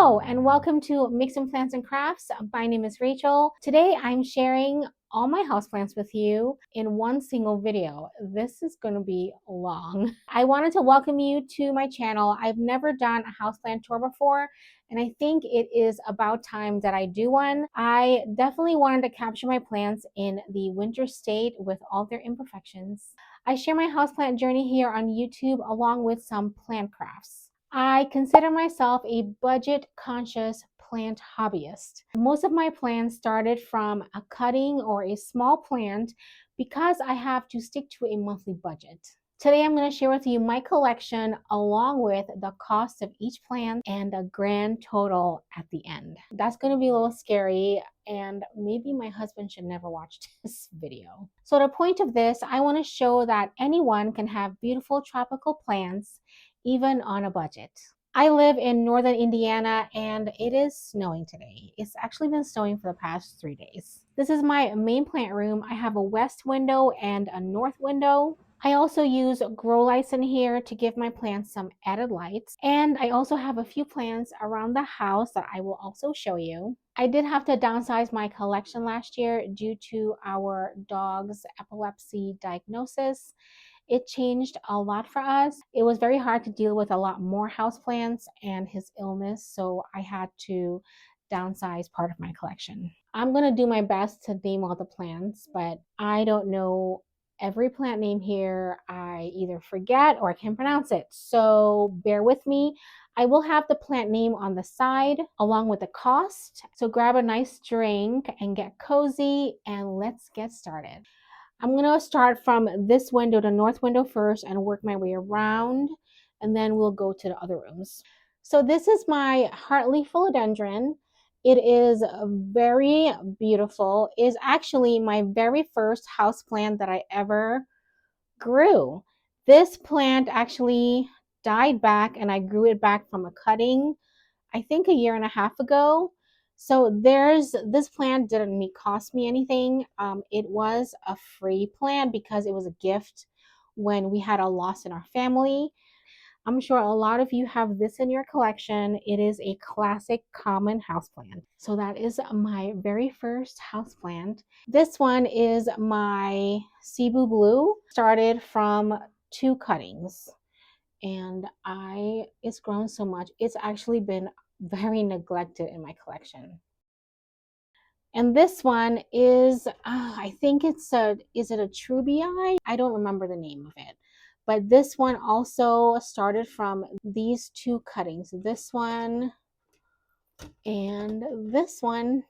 Hello and welcome to Mixing Plants and Crafts. My name is Rachel. Today I'm sharing all my houseplants with you in one single video. This is going to be long. I wanted to welcome you to my channel. I've never done a houseplant tour before, and I think it is about time that I do one. I definitely wanted to capture my plants in the winter state with all their imperfections. I share my houseplant journey here on YouTube along with some plant crafts. I consider myself a budget-conscious plant hobbyist. Most of my plants started from a cutting or a small plant because I have to stick to a monthly budget. Today I'm going to share with you my collection along with the cost of each plant and a grand total at the end. That's going to be a little scary, and maybe my husband should never watch this video. So the point of this, I want to show that anyone can have beautiful tropical plants even on a budget. I live in northern Indiana and it is snowing today. It's actually been snowing for the past 3 days. This is my main plant room. I have a west window and a north window. I also use grow lights in here to give my plants some added lights. And I also have a few plants around the house that I will also show you. I did have to downsize my collection last year due to our dog's epilepsy diagnosis. It changed a lot for us. It was very hard to deal with a lot more houseplants and his illness, so I had to downsize part of my collection. I'm going to do my best to name all the plants, but I don't know every plant name here. I either forget or I can't pronounce it, so bear with me. I will have the plant name on the side along with the cost. So grab a nice drink and get cozy, and let's get started. I'm going to start from this window, the north window first, and work my way around, and then we'll go to the other rooms. So this is my heartleaf philodendron. It is very beautiful. It is actually my very first house plant that I ever grew. This plant actually died back, and I grew it back from a cutting, I think a year and a half ago. So this plant didn't cost me anything. It was a free plant because it was a gift when we had a loss in our family. I'm sure a lot of you have this in your collection. It is a classic common houseplant. So that is my very first houseplant. This one is my Cebu Blue. Started from 2 cuttings, and it's grown so much. It's actually been very neglected in my collection. And this one is, I think is it a Trubii? I don't remember the name of it. But this one also started from these 2 cuttings. This one and this one.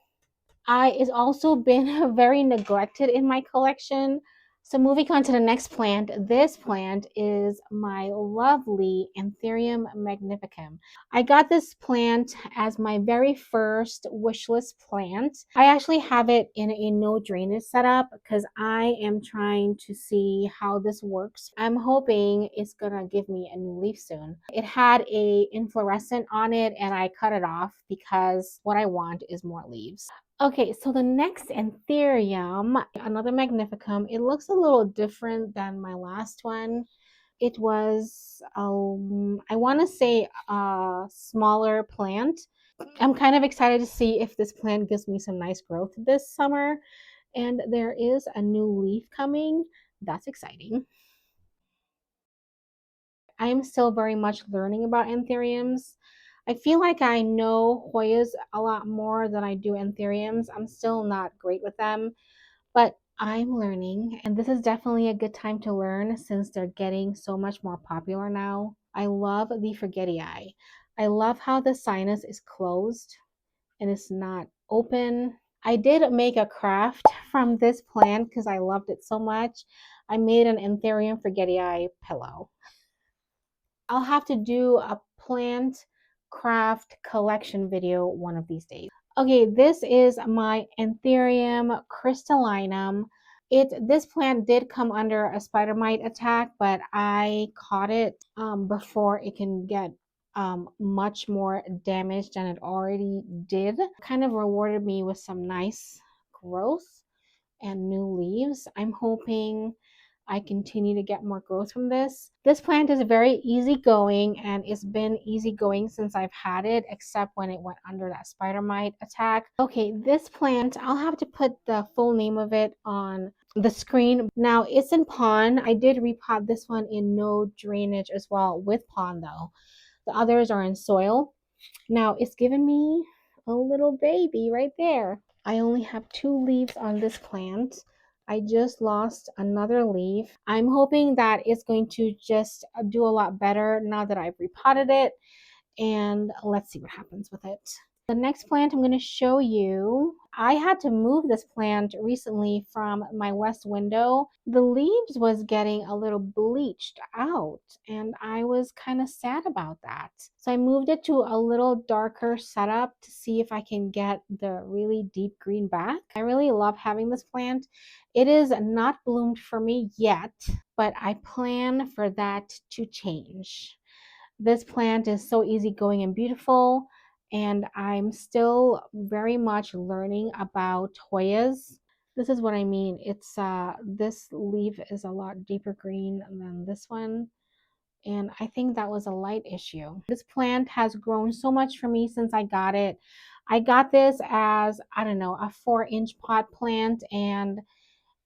It's also been very neglected in my collection. So moving on to the next plant, this plant is my lovely Anthurium magnificum. I got this plant as my very first wish list plant. I actually have it in a no drainage setup because I am trying to see how this works. I'm hoping it's gonna give me a new leaf soon. It had a inflorescent on it and I cut it off because what I want is more leaves. Okay, so the next Anthurium, another magnificum, it looks a little different than my last one. It was, I want to say a smaller plant. I'm kind of excited to see if this plant gives me some nice growth this summer. And there is a new leaf coming. That's exciting. I am still very much learning about anthuriums. I feel like I know Hoyas a lot more than I do anthuriums. I'm still not great with them, but I'm learning, and this is definitely a good time to learn since they're getting so much more popular now. I love the forgetii. I love how the sinus is closed and it's not open. I did make a craft from this plant because I loved it so much. I made an anthurium forgetii pillow. I'll have to do a plant craft collection video one of these days. Okay, this is my Anthurium crystallinum. This plant did come under a spider mite attack, but I caught it before it can get much more damage than it already did. Kind of rewarded me with some nice growth and new leaves. I'm hoping I continue to get more growth from this. This plant is very easygoing, and it's been easygoing since I've had it, except when it went under that spider mite attack. Okay, this plant, I'll have to put the full name of it on the screen. Now it's in pond. I did repot this one in no drainage as well with pond though. The others are in soil. Now it's given me a little baby right there. I only have 2 leaves on this plant. I just lost another leaf. I'm hoping that it's going to just do a lot better now that I've repotted it, and let's see what happens with it. The next plant I'm going to show you, I had to move this plant recently from my west window. The leaves was getting a little bleached out, and I was kind of sad about that. So I moved it to a little darker setup to see if I can get the really deep green back. I really love having this plant. It is not bloomed for me yet, but I plan for that to change. This plant is so easygoing and beautiful, and I'm still very much learning about Hoyas. This is what I mean. It's this leaf is a lot deeper green than this one, and I think that was a light issue. This plant has grown so much for me since I got it. I got this as, I don't know, a 4-inch pot plant, and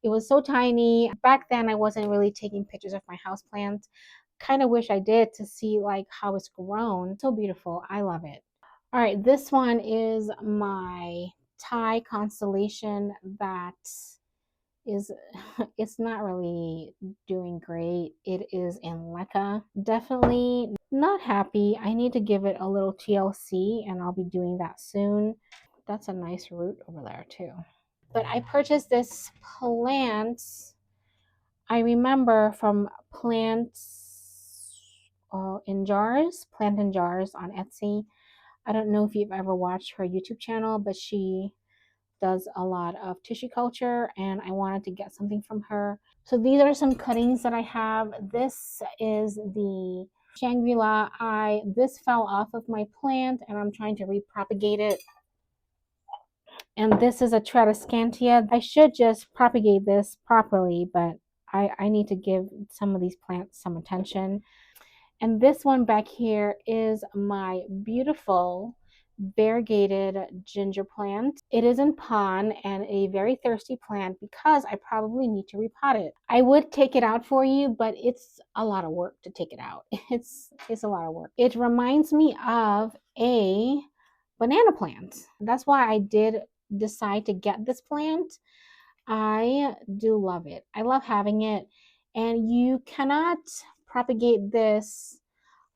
it was so tiny. Back then I wasn't really taking pictures of my house plants. Kind of wish I did to see like how it's grown. So beautiful. I love it. All right, this one is my Thai constellation that is it's not really doing great. It is in leca. Definitely not happy. I need to give it a little TLC, and I'll be doing that soon. That's a nice root over there too. But I purchased this plant, I remember, from plants in jars, plant in jars on Etsy. I don't know if you've ever watched her YouTube channel, but she does a lot of tissue culture, and I wanted to get something from her. So these are some cuttings that I have. This is the Shangri-La. This fell off of my plant, and I'm trying to repropagate it. And this is a Tradescantia. I should just propagate this properly, but I need to give some of these plants some attention. And this one back here is my beautiful variegated ginger plant. It is in pond and a very thirsty plant because I probably need to repot it. I would take it out for you, but it's a lot of work to take it out. It's a lot of work. It reminds me of a banana plant. That's why I did decide to get this plant. I do love it. I love having it. And you cannot propagate this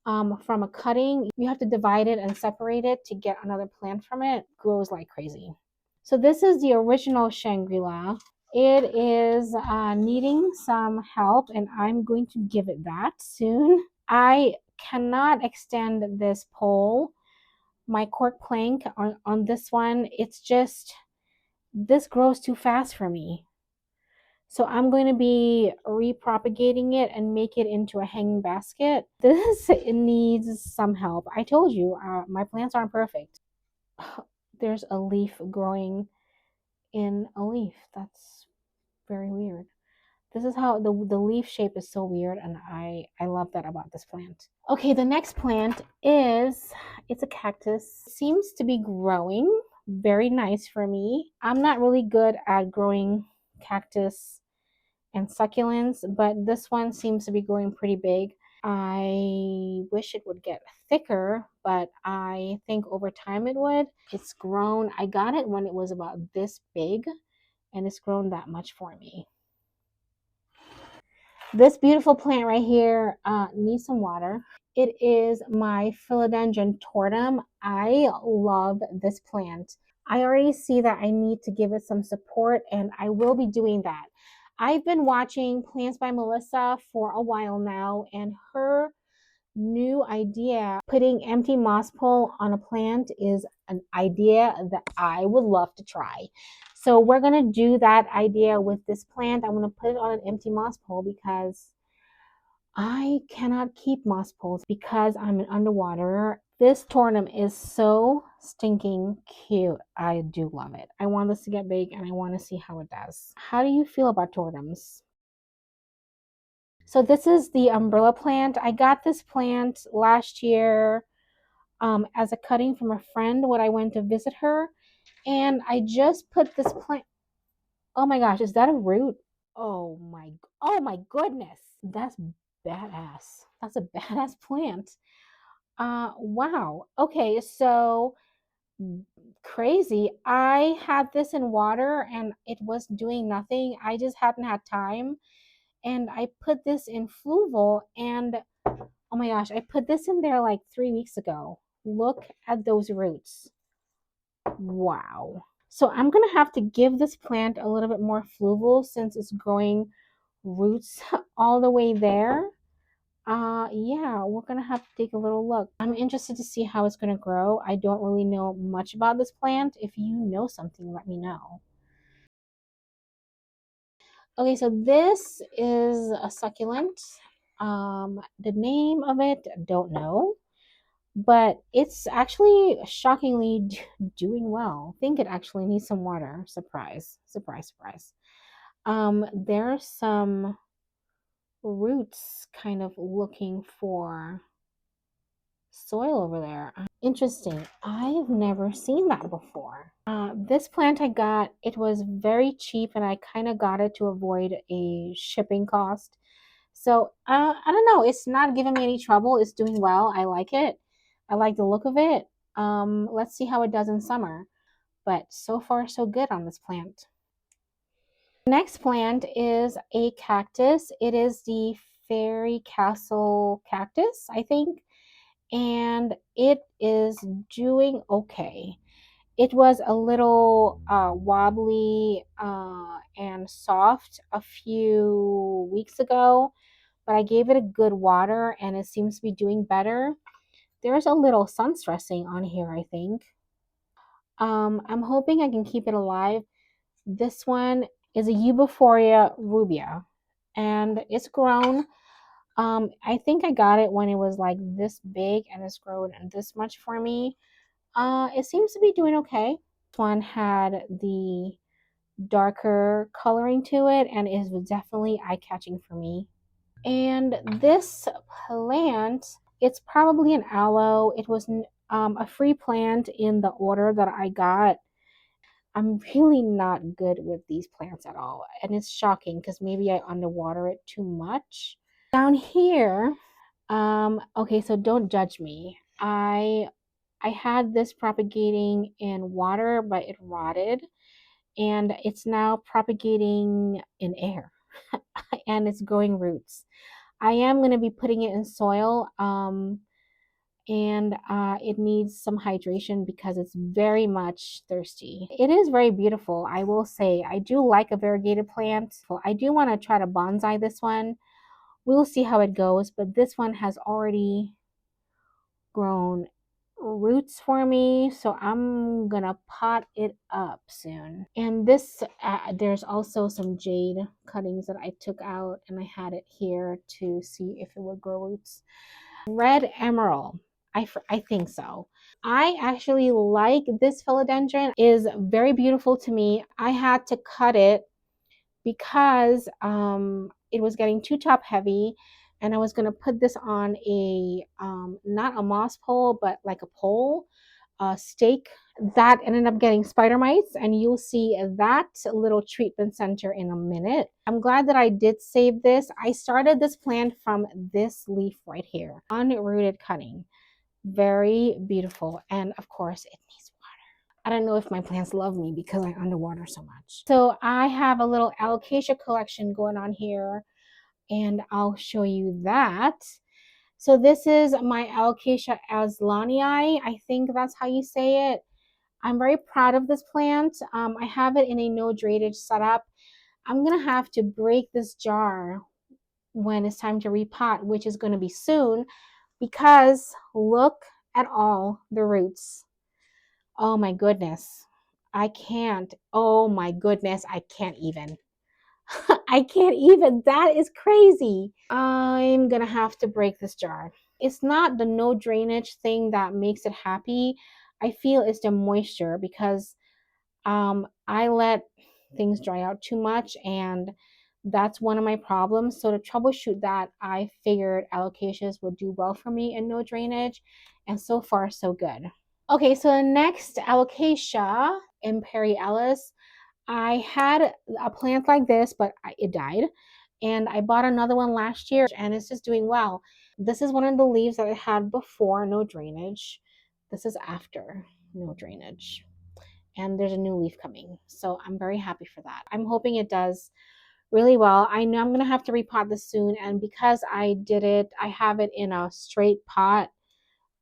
from a cutting. You have to divide it and separate it to get another plant from it. It grows like crazy. So this is the original Shangri-La. It is needing some help, and I'm going to give it that soon. I cannot extend this pole, my cork plank on this one. It's just, this grows too fast for me. So I'm going to be repropagating it and make it into a hanging basket. This needs some help. I told you, my plants aren't perfect. There's a leaf growing in a leaf. That's very weird. This is how the leaf shape is so weird, and I love that about this plant. Okay, the next plant is, it's a cactus. It seems to be growing very nice for me. I'm not really good at growing cactus and succulents, but this one seems to be growing pretty big. I wish it would get thicker, but I think over time it would. It's grown. I got it when it was about this big, and it's grown that much for me. This beautiful plant right here needs some water. It is my philodendron tortum. I love this plant. I already see that I need to give it some support, and I will be doing that. I've been watching Plants by Melissa for a while now, and her new idea, putting empty moss pole on a plant, is an idea that I would love to try. So we're going to do that idea with this plant. I'm going to put it on an empty moss pole because I cannot keep moss poles because I'm an underwater. This tornum is so stinking cute. I do love it. I want this to get big, and I want to see how it does. How do you feel about tornums? So this is the umbrella plant. I got this plant last year as a cutting from a friend when I went to visit her. And I just put this plant. Oh my gosh, is that a root? Oh my goodness. That's badass. That's a badass plant. Wow. Okay, so crazy. I had this in water and it was doing nothing. I just hadn't had time. And I put this in Fluval and oh my gosh, I put this in there like 3 weeks ago. Look at those roots. Wow. So I'm going to have to give this plant a little bit more Fluval since it's growing roots all the way there. Yeah, we're gonna have to take a little look. I'm interested to see how it's gonna grow. I don't really know much about this plant. If you know something, let me know. Okay, so this is a succulent. The name of it, don't know, but it's actually shockingly doing well. I think it actually needs some water. Surprise, surprise, surprise. There's some roots kind of looking for soil over there. Interesting. I've never seen that before. This plant I got, it was very cheap and I kind of got it to avoid a shipping cost. So I don't know. It's not giving me any trouble. It's doing well. I like it. I like the look of it. Let's see how it does in summer. But so far, so good on this plant. The next plant is a cactus. It is the Fairy Castle cactus, I think, and it is doing okay. It was a little wobbly and soft a few weeks ago, but I gave it a good water and it seems to be doing better. There's a little sun stressing on here, I think. I'm hoping I can keep it alive. This one is a Euphorbia rubia and it's grown. I think I got it when it was like this big and it's grown this much for me. It seems to be doing okay. This one had the darker coloring to it and it was definitely eye-catching for me. And this plant, it's probably an aloe. It was a free plant in the order that I got. I'm really not good with these plants at all. And it's shocking because maybe I underwater it too much. Down here, okay, so don't judge me. I had this propagating in water, but it rotted. And it's now propagating in air and it's growing roots. I am going to be putting it in soil and it needs some hydration because it's very much thirsty. It is very beautiful, I will say. I do like a variegated plant. I do want to try to bonsai this one. We'll see how it goes, but this one has already grown roots for me, so I'm gonna pot it up soon. And this there's also some jade cuttings that I took out and I had it here to see if it would grow roots. Red emerald, I think so. I actually like this philodendron. It is very beautiful to me. I had to cut it because it was getting too top heavy and I was going to put this on a not a moss pole but like a pole stake that ended up getting spider mites, and you'll see that little treatment center in a minute. I'm glad that I did save this. I started this plant from this leaf right here, unrooted cutting. Very beautiful, and of course it needs water. I don't know if my plants love me because I underwater so much. So I have a little alocasia collection going on here and I'll show you that. So this is my Alocasia aslanii. I think that's how you say it. I'm very proud of this plant. I have it in a no drainage setup. I'm gonna have to break this jar when it's time to repot, which is gonna be soon, because look at all the roots. Oh my goodness. I can't. Oh my goodness. I can't even. I can't even. That is crazy. I'm gonna have to break this jar. It's not the no drainage thing that makes it happy. I feel it's the moisture because I let things dry out too much and That's one of my problems. So to troubleshoot that, I figured alocasias would do well for me and no drainage. And so far, so good. Okay, so the next alocasia in Perry Ellis, I had a plant like this, but it died. And I bought another one last year and it's just doing well. This is one of the leaves that I had before, no drainage. This is after, no drainage. And there's a new leaf coming. So I'm very happy for that. I'm hoping it does really well. I know I'm going to have to repot this soon. And because I did it, I have it in a straight pot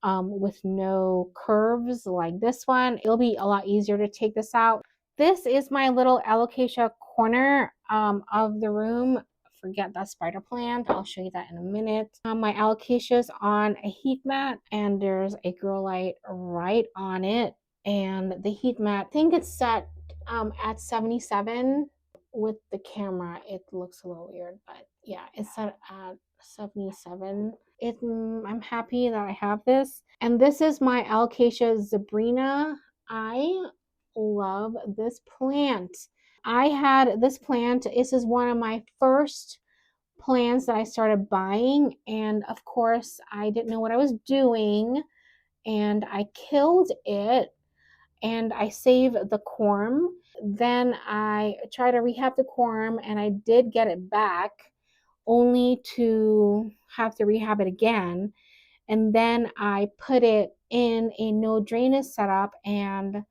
with no curves like this one. It'll be a lot easier to take this out. This is my little alocasia corner of the room. Forget that spider plant. I'll show you that in a minute. My alocasia's on a heat mat and there's a grow light right on it. And the heat mat, I think it's set at 77. With the camera, it looks a little weird, but yeah, it's set at 77. I'm happy that I have this. And this is my Alocasia zebrina. I love this plant. I had this plant. This is one of my first plants that I started buying. And of course, I didn't know what I was doing. And I killed it and I saved the corm. Then I tried to rehab the corm and I did get it back, only to have to rehab it again. And then I put it in a no drainage setup and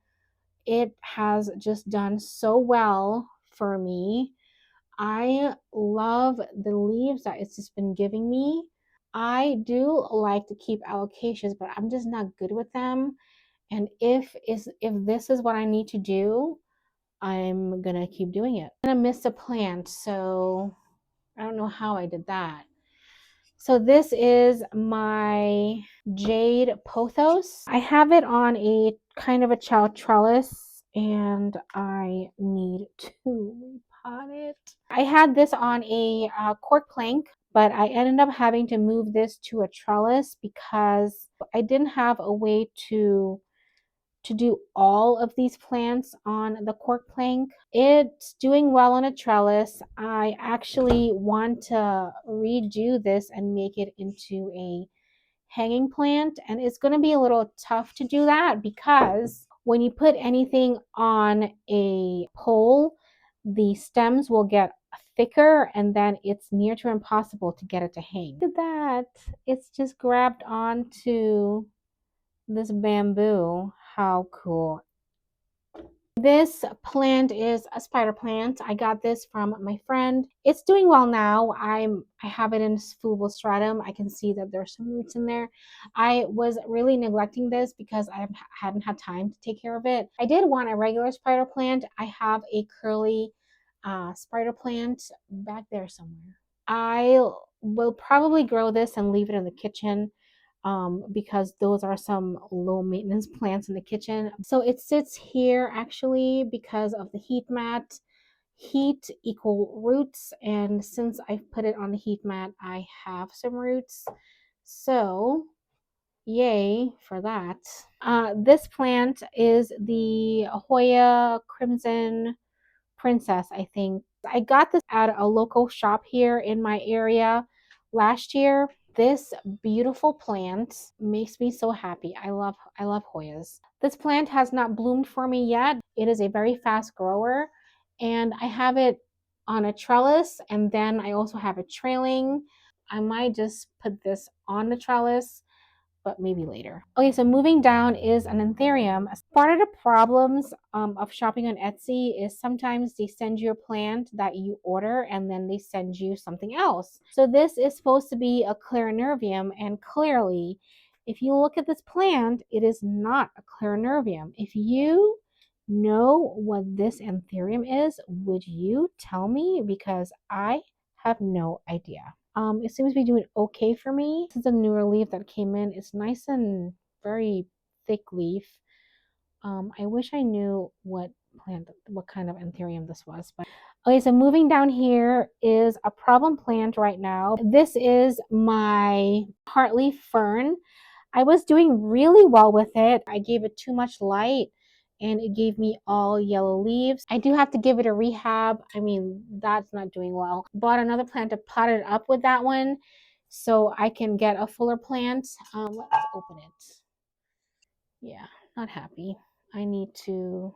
it has just done so well for me. I love the leaves that it's just been giving me. I do like to keep alocasias, but I'm just not good with them. And if this is what I need to do, I'm gonna keep doing it. I'm gonna miss a plant, so I don't know how I did that. So this is my jade pothos. I have it on a kind of a chow trellis and I need to repot it. I had this on a cork plank, but I ended up having to move this to a trellis because I didn't have a way to do all of these plants on the cork plank. It's doing well on a trellis. I actually want to redo this and make it into a hanging plant, and it's going to be a little tough to do that because when you put anything on a pole, the stems will get thicker and then it's near to impossible to get it to hang. Look at that. It's just grabbed onto this bamboo. How cool. This plant is a spider plant. I got this from my friend. It's doing well now. I have it in Fuval stratum. I can see that there's some roots in there. I was really neglecting this because I hadn't had time to take care of it. I did want a regular spider plant. I have a curly spider plant back there somewhere. I will probably grow this and leave it in the kitchen because those are some low maintenance plants in the kitchen. So it sits here actually because of the heat mat. Heat equal roots, and since I've put it on the heat mat, I have some roots. So yay for that. This plant is the Hoya Crimson Princess, I think. I got this at a local shop here in my area last year. This beautiful plant makes me so happy. I love Hoyas. This plant has not bloomed for me yet. It is a very fast grower and I have it on a trellis and then I also have it trailing. I might just put this on the trellis, but maybe later. Okay, so moving down is an anthurium. Part of the problems of shopping on Etsy is sometimes they send you a plant that you order and then they send you something else. So this is supposed to be a clarinervium, and clearly, if you look at this plant, it is not a clarinervium. If you know what this anthurium is, would you tell me? Because I have no idea. It seems to be doing okay for me. This is a newer leaf that came in. It's nice and very thick leaf. I wish I knew what kind of anthurium this was. But okay, so moving down here is a problem plant right now. This is my heartleaf fern. I was doing really well with it. I gave it too much light and it gave me all yellow leaves. I do have to give it a rehab. I mean, that's not doing well. Bought another plant to pot it up with that one so I can get a fuller plant. Let's open it. Yeah, not happy. I need to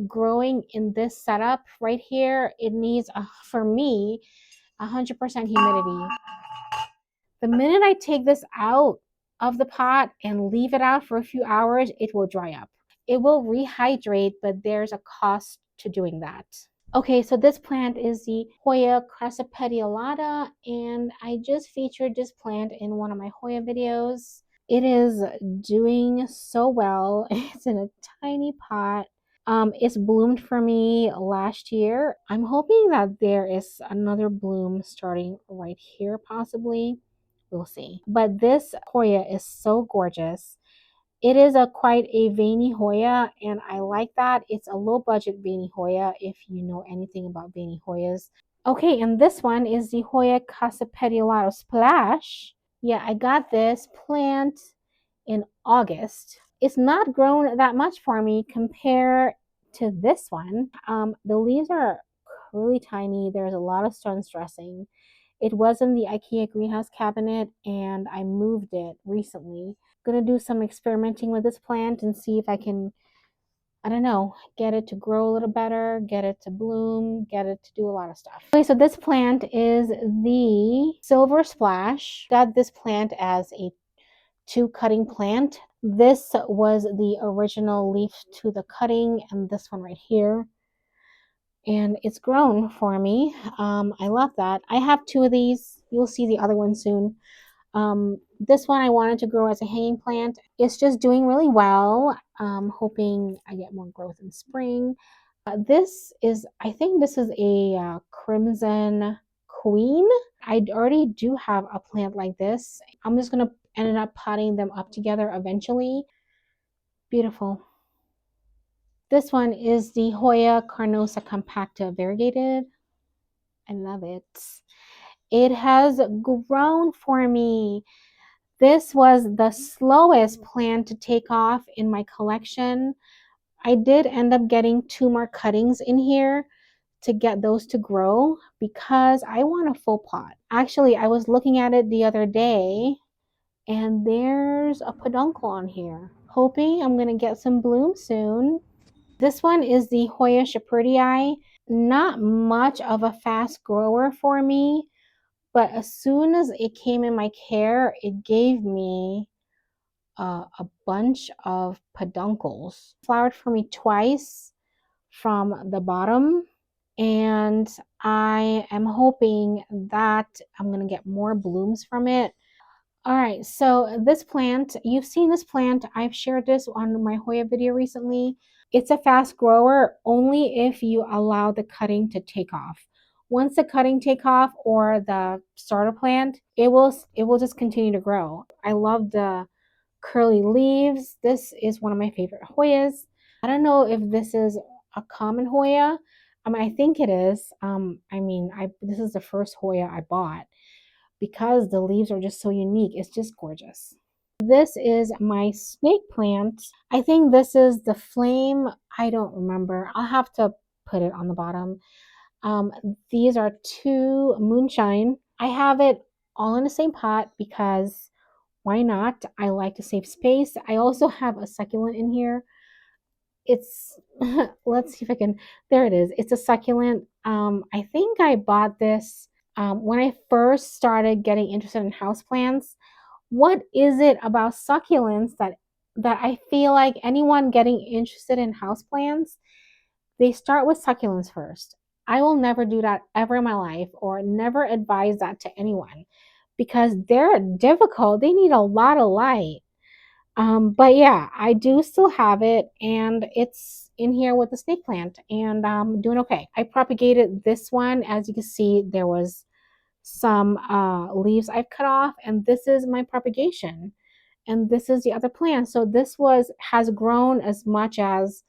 growing in this setup right here. It needs, for me, 100% humidity. The minute I take this out of the pot and leave it out for a few hours, it will dry up. It will rehydrate, but there's a cost to doing that. Okay, so this plant is the Hoya crassipedialata, and I just featured this plant in one of my Hoya videos. It is doing so well. It's in a tiny pot. It's bloomed for me last year. I'm hoping that there is another bloom starting right here, possibly. We'll see. But this Hoya is so gorgeous. It is quite a veiny Hoya, and I like that. It's a low budget veiny Hoya if you know anything about veiny Hoyas. Okay, and this one is the Hoya Casapediolato Splash. Yeah, I got this plant in August. It's not grown that much for me compared to this one. The leaves are really tiny. There's a lot of sun stressing. It was in the IKEA greenhouse cabinet and I moved it recently. I'm gonna do some experimenting with this plant and see if I can, I don't know, get it to grow a little better, get it to bloom, get it to do a lot of stuff. Okay, so this plant is the Silver Splash. Got this plant as a 2 cutting plant. This was the original leaf to the cutting, and this one right here. And it's grown for me. I love that. I have 2 of these. You'll see the other one soon. This one I wanted to grow as a hanging plant. It's just doing really well. Hoping I get more growth in spring. This is, I think this is a Crimson Queen. I already do have a plant like this. I'm just going to end up potting them up together eventually. Beautiful. This one is the Hoya Carnosa Compacta Variegated. I love it. It has grown for me. This was the slowest plant to take off in my collection. I did end up getting 2 more cuttings in here to get those to grow because I want a full pot. Actually, I was looking at it the other day and there's a peduncle on here. Hoping I'm going to get some bloom soon. This one is the Hoya Shepardii. Not much of a fast grower for me, but as soon as it came in my care, it gave me a bunch of peduncles. Flowered for me twice from the bottom, and I am hoping that I'm going to get more blooms from it. All right, so this plant, you've seen this plant. I've shared this on my Hoya video recently. It's a fast grower only if you allow the cutting to take off. Once the cutting take off or the starter plant, it will just continue to grow. I love the curly leaves. This is one of my favorite Hoyas. I don't know if this is a common Hoya. I think it is. This is the first Hoya I bought because the leaves are just so unique. It's just gorgeous. This is my snake plant. I think this is the flame. I don't remember. I'll have to put it on the bottom. These are 2 moonshine. I have it all in the same pot because why not? I like to save space. I also have a succulent in here. It's, let's see if I can, there it is. It's a succulent. I think I bought this when I first started getting interested in houseplants. What is it about succulents that I feel like anyone getting interested in houseplants, they start with succulents first. I will never do that ever in my life or never advise that to anyone because they're difficult. They need a lot of light. But yeah, I do still have it and it's in here with the snake plant and I'm doing okay. I propagated this one. As you can see, there was some leaves I've cut off and this is my propagation. And this is the other plant. So this has grown as much as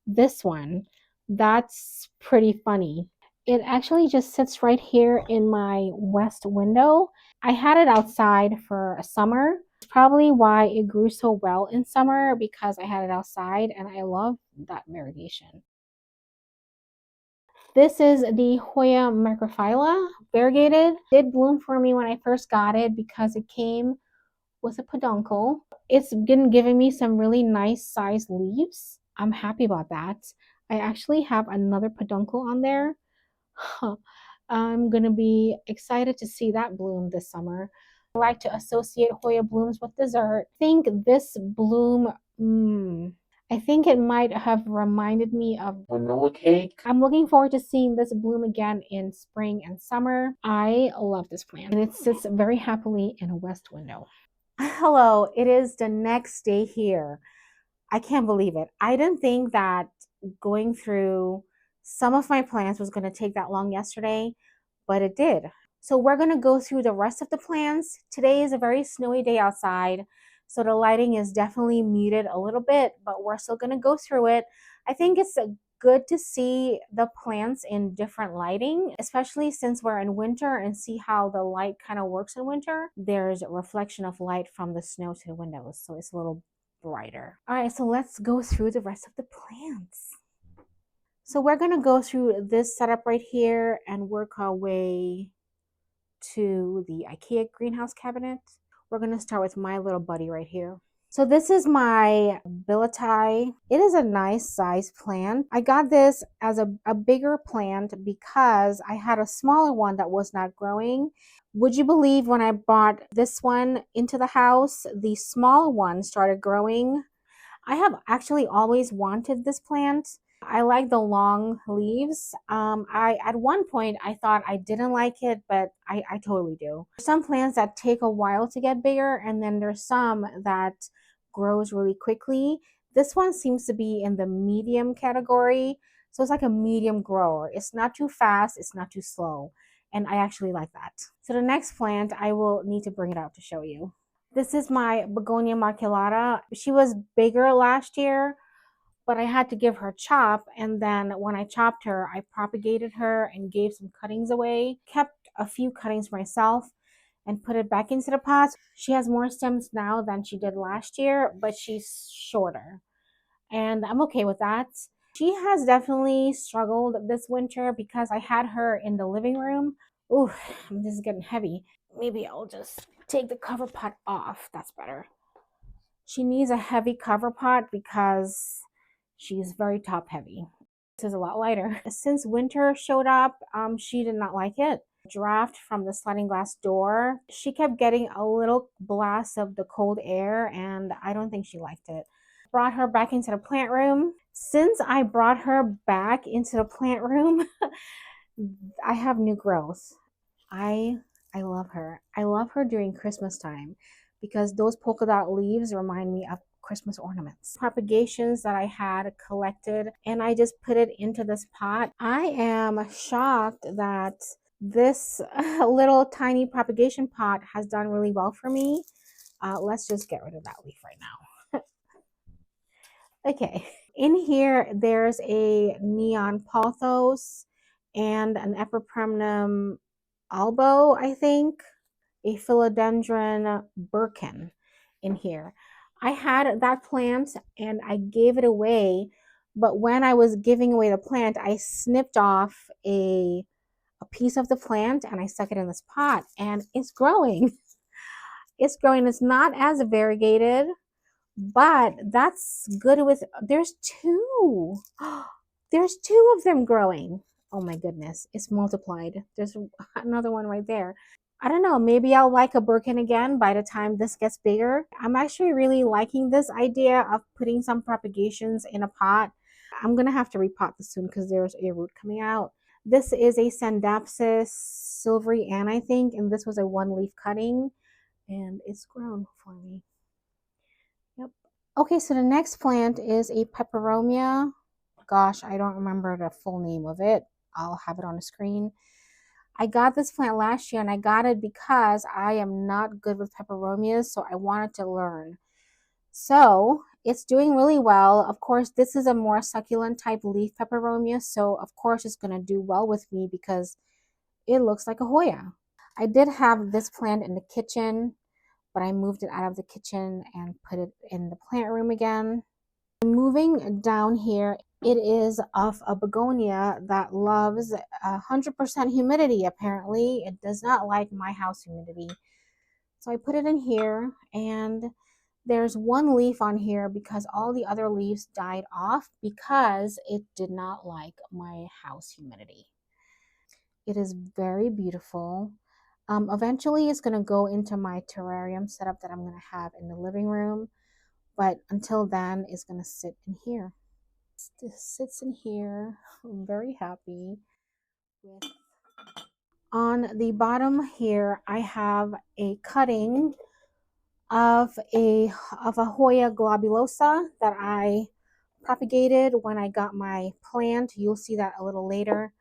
this one. That's pretty funny. It actually just sits right here in my west window. I had it outside for a summer. probably why it grew so well in summer, because I had it outside and I love that variegation. This is the Hoya microphylla variegated. It did bloom for me when I first got it because it came with a peduncle. It's been giving me some really nice sized leaves. I'm happy about that. I actually have another peduncle on there. I'm gonna be excited to see that bloom this summer. I like to associate Hoya blooms with dessert. I think this bloom, I think it might have reminded me of vanilla cake. I'm looking forward to seeing this bloom again in spring and summer. I love this plant, and it sits very happily in a west window. Hello, it is the next day here. I can't believe it. I didn't think that going through some of my plants was going to take that long yesterday, but it did. So we're going to go through the rest of the plants. Today is a very snowy day outside, so the lighting is definitely muted a little bit, but we're still going to go through it. I think it's good to see the plants in different lighting, especially since we're in winter, and see how the light kind of works in winter. There's a reflection of light from the snow to the windows, so it's a little brighter. All right, so let's go through the rest of the plants. So we're going to go through this setup right here and work our way to the IKEA greenhouse cabinet. We're going to start with my little buddy right here. So this is my billieti. It is a nice size plant. I got this as a bigger plant because I had a smaller one that was not growing. Would you believe when I brought this one into the house, the smaller one started growing? I have actually always wanted this plant. I like the long leaves. I at one point I thought I didn't like it, but I totally do. Some plants that take a while to get bigger, and then there's some that grows really quickly. This one seems to be in the medium category. So it's like a medium grower. It's not too fast, it's not too slow. And I actually like that. So the next plant, I will need to bring it out to show you. This is my begonia maculata. She was bigger last year, but I had to give her a chop, and then when I chopped her, I propagated her and gave some cuttings away. Kept a few cuttings myself and put it back into the pot. She has more stems now than she did last year, but she's shorter, and I'm okay with that. She has definitely struggled this winter because I had her in the living room. Ooh, this is getting heavy. Maybe I'll just take the cover pot off. That's better. She needs a heavy cover pot because she's very top heavy. This is a lot lighter. Since winter showed up, she did not like it. Draft from the sliding glass door. She kept getting a little blast of the cold air, and I don't think she liked it. Brought her back into the plant room. Since I brought her back into the plant room, I have new growth. I love her. I love her during Christmas time because those polka dot leaves remind me of Christmas ornaments. Propagations that I had collected, and I just put it into this pot. I am shocked that this little tiny propagation pot has done really well for me. Let's just get rid of that leaf right now. Okay, in here there's a neon pothos and an epipremnum albo, I think, a philodendron birkin in here. I had that plant and I gave it away, but when I was giving away the plant, I snipped off a piece of the plant and I stuck it in this pot, and it's growing. It's growing. It's not as variegated, but that's good with, there's two. There's two of them growing. Oh my goodness, it's multiplied. There's another one right there. I don't know, maybe I'll like a Birkin again by the time this gets bigger. I'm actually really liking this idea of putting some propagations in a pot. I'm gonna have to repot this soon because there's a root coming out. This is a Sandapsis silvery Ann, I think, and this was a one leaf cutting, and it's grown for me. Yep. Okay, so the next plant is a peperomia. Gosh, I don't remember the full name of it. I'll have it on the screen. I got this plant last year, and I got it because I am not good with peperomias, so I wanted to learn. So it's doing really well. Of course, this is a more succulent type leaf peperomia, so of course it's going to do well with me because it looks like a Hoya. I did have this plant in the kitchen, but I moved it out of the kitchen and put it in the plant room again. Moving down here, it is of a begonia that loves 100% humidity. Apparently, it does not like my house humidity. So I put it in here, and there's one leaf on here because all the other leaves died off because it did not like my house humidity. It is very beautiful. Eventually, it's going to go into my terrarium setup that I'm going to have in the living room. But until then, it's going to sit in here. This sits in here. I'm very happy with. On the bottom here, I have a cutting of a Hoya globulosa that I propagated when I got my plant. You'll see that a little later.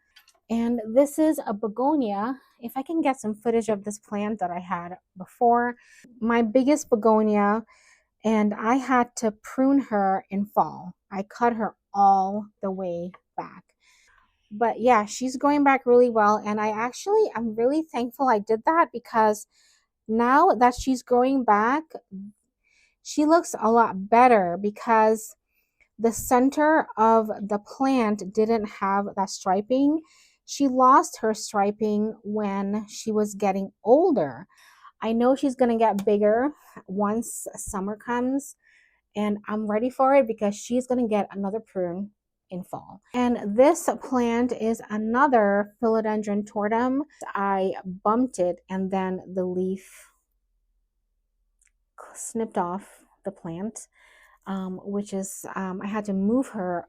And this is a begonia. If I can get some footage of this plant that I had before, my biggest begonia, and I had to prune her in fall. I cut her all the way back. But yeah, she's going back really well. And I'm really thankful I did that because now that she's growing back, she looks a lot better because the center of the plant didn't have that striping. She lost her striping when she was getting older. I know she's going to get bigger once summer comes, and I'm ready for it because she's going to get another prune in fall. And this plant is another philodendron tortum. I bumped it and then the leaf snipped off the plant, which is, I had to move her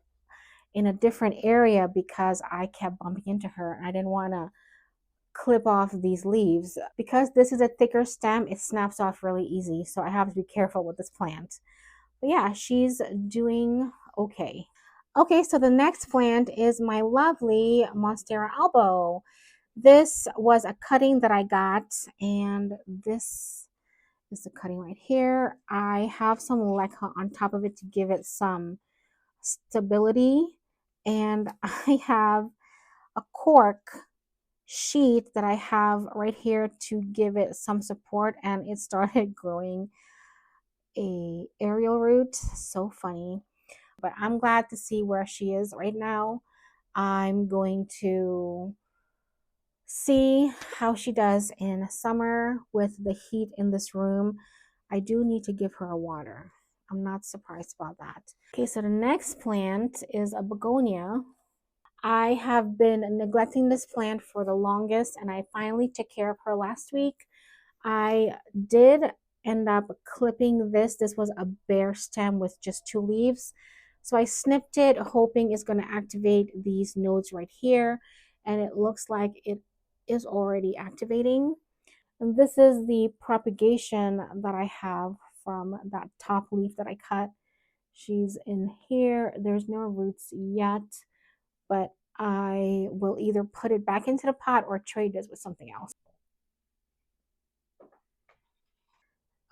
in a different area because I kept bumping into her and I didn't want to clip off these leaves. Because this is a thicker stem, it snaps off really easy, so I have to be careful with this plant. But yeah, she's doing okay. Okay, so the next plant is my lovely Monstera albo. This was a cutting that I got, and this is the cutting right here. I have some leca on top of it to give it some stability, and I have a cork sheet that I have right here to give it some support, and it started growing a aerial root. So funny. But I'm glad to see where she is right now. I'm going to see how she does in summer with the heat in this room. I do need to give her a water. I'm not surprised about that. Okay, so the next plant is a begonia. I have been neglecting this plant for the longest, and I finally took care of her last week. I did end up clipping this. This was a bare stem with just 2 leaves. So I snipped it, hoping it's going to activate these nodes right here. And it looks like it is already activating. And this is the propagation that I have from that top leaf that I cut. She's in here. There's no roots yet, but I will either put it back into the pot or trade this with something else.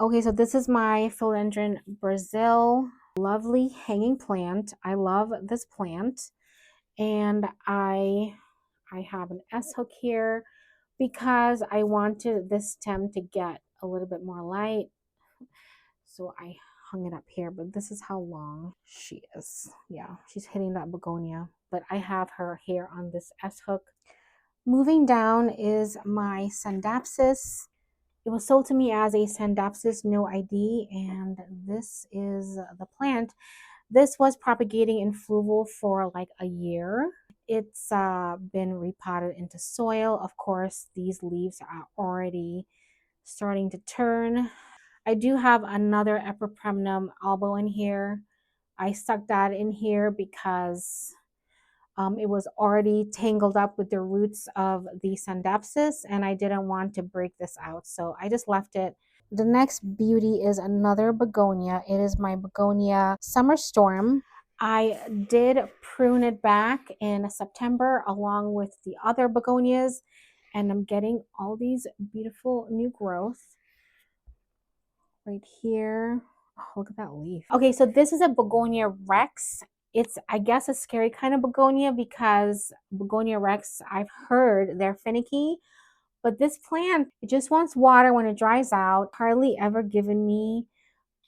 Okay, so this is my philodendron Brazil. Lovely hanging plant. I love this plant. And I have an S hook here because I wanted this stem to get a little bit more light. So I hung it up here, but this is how long she is. Yeah, she's hitting that begonia, but I have her here on this S hook. Moving down is my Sandapsis. It was sold to me as a Sandapsis no ID, and this is the plant. This was propagating in fluval for like a year. It's been repotted into soil. Of course, these leaves are already starting to turn. I do have another Epipremnum albo in here. I stuck that in here because it was already tangled up with the roots of the Sandapsis, and I didn't want to break this out, so I just left it. The next beauty is another begonia. It is my begonia Summer Storm. I did prune it back in September along with the other begonias, and I'm getting all these beautiful new growth right here. Oh, look at that leaf. Okay, so this is a begonia rex. It's, I guess, a scary kind of begonia because begonia rex, I've heard they're finicky, But this plant, it just wants water when it dries out. Hardly ever given me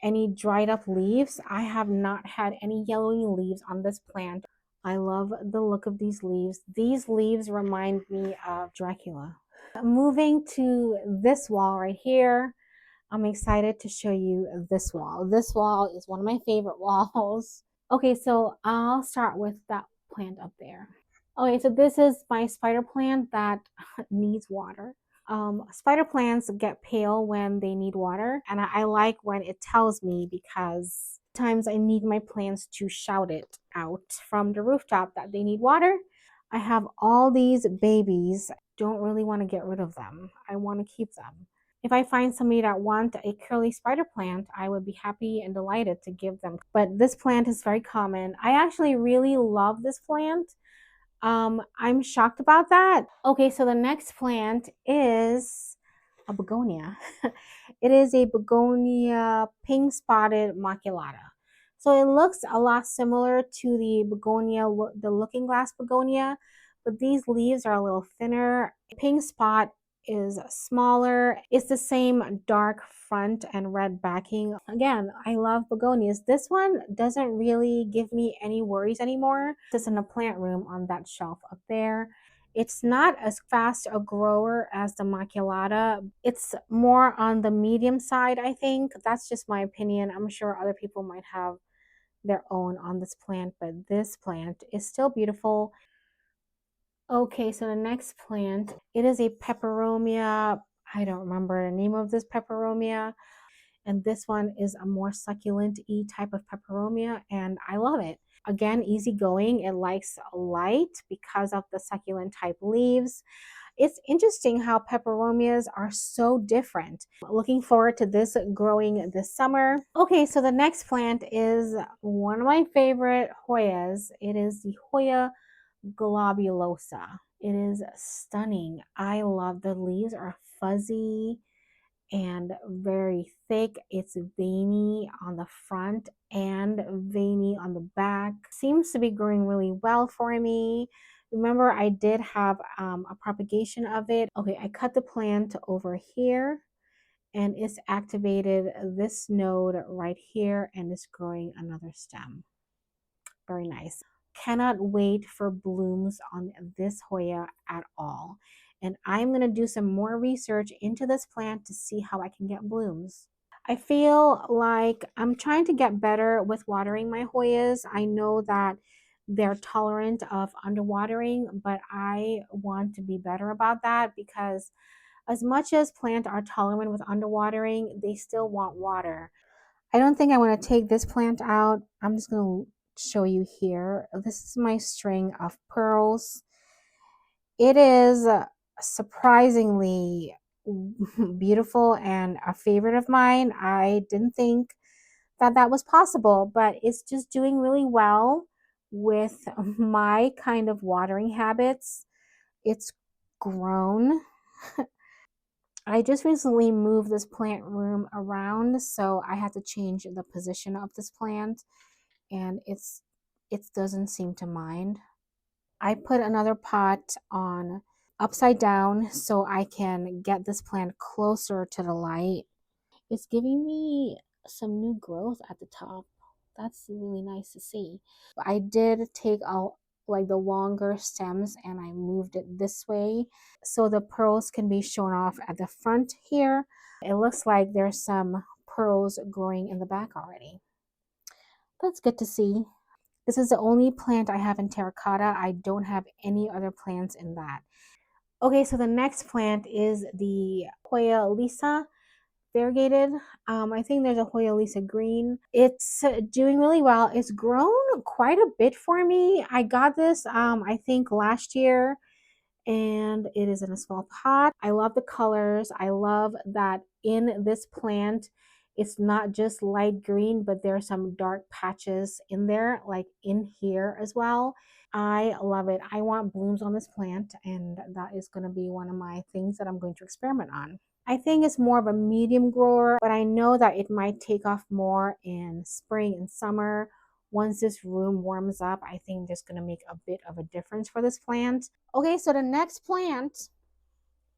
any dried up leaves. I have not had any yellowing leaves on this plant. I love the look of these leaves. These leaves remind me of Dracula. Moving to this wall right here, I'm excited to show you this wall. This wall is one of my favorite walls. Okay, so I'll start with that plant up there. Okay, so this is my spider plant that needs water. Spider plants get pale when they need water, and I like when it tells me because sometimes I need my plants to shout it out from the rooftop that they need water. I have all these babies. Don't really want to get rid of them. I want to keep them. If I find somebody that wants a curly spider plant, I would be happy and delighted to give them. But this plant is very common. I actually really love this plant. I'm shocked about that. Okay, so the next plant is a begonia. It is a begonia pink spotted maculata. So it looks a lot similar to the begonia, the looking glass begonia, but these leaves are a little thinner. Pink spot is smaller. It's the same dark front and red backing. Again, I love begonias. This one doesn't really give me any worries anymore. It's in a plant room on that shelf up there. It's not as fast a grower as the maculata. It's more on the medium side, I think. That's just my opinion. I'm sure other people might have their own on this plant, but this plant is still beautiful. Okay, so the next plant, it is a peperomia. I don't remember the name of this peperomia. And this one is a more succulent-y type of peperomia, and I love it. Again, easygoing. It likes light because of the succulent type leaves. It's interesting how peperomias are so different. Looking forward to this growing this summer. Okay, so the next plant is one of my favorite Hoyas. It is the Hoya globulosa. It is stunning. I love the leaves are fuzzy and very thick. It's veiny on the front and veiny on the back. Seems to be growing really well for me. Remember, I did have a propagation of it. Okay, I cut the plant over here and it's activated this node right here and it's growing another stem. Very nice. Cannot wait for blooms on this Hoya at all. And I'm going to do some more research into this plant to see how I can get blooms. I feel like I'm trying to get better with watering my Hoyas. I know that they're tolerant of underwatering, but I want to be better about that because as much as plants are tolerant with underwatering, they still want water. I don't think I want to take this plant out. I'm just going to show you here. This is my string of pearls. It is surprisingly beautiful and a favorite of mine. I didn't think that that was possible, but it's just doing really well with my kind of watering habits. It's grown. I just recently moved this plant room around, so I had to change the position of this plant, and it doesn't seem to mind. I put another pot on upside down so I can get this plant closer to the light. It's giving me some new growth at the top. That's really nice to see. I did take out like the longer stems and I moved it this way so the pearls can be shown off at the front here. It looks like there's some pearls growing in the back already. That's good to see. This is the only plant I have in terracotta. I don't have any other plants in that. Okay, so the next plant is the Hoya Lisa variegated. I think there's a Hoya Lisa green. It's doing really well. It's grown quite a bit for me. I got this I think last year and it is in a small pot. I love the colors. I love that in this plant it's not just light green, but there are some dark patches in there, like in here as well. I love it. I want blooms on this plant, and that is going to be one of my things that I'm going to experiment on. I think it's more of a medium grower, but I know that it might take off more in spring and summer. Once this room warms up, I think there's going to make a bit of a difference for this plant. Okay, so the next plant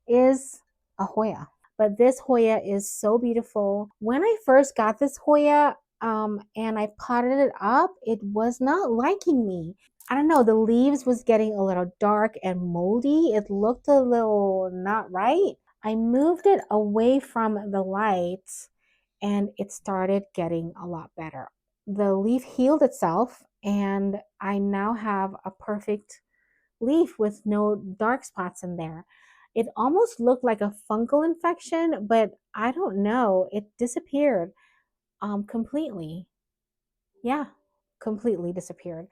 is a Hoya. But this Hoya is so beautiful. When I first got this Hoya and I potted it up, it was not liking me. I don't know, the leaves was getting a little dark and moldy. It looked a little not right. I moved it away from the light and it started getting a lot better. The leaf healed itself and I now have a perfect leaf with no dark spots in there. It almost looked like a fungal infection, but I don't know. It disappeared completely. Yeah, completely disappeared.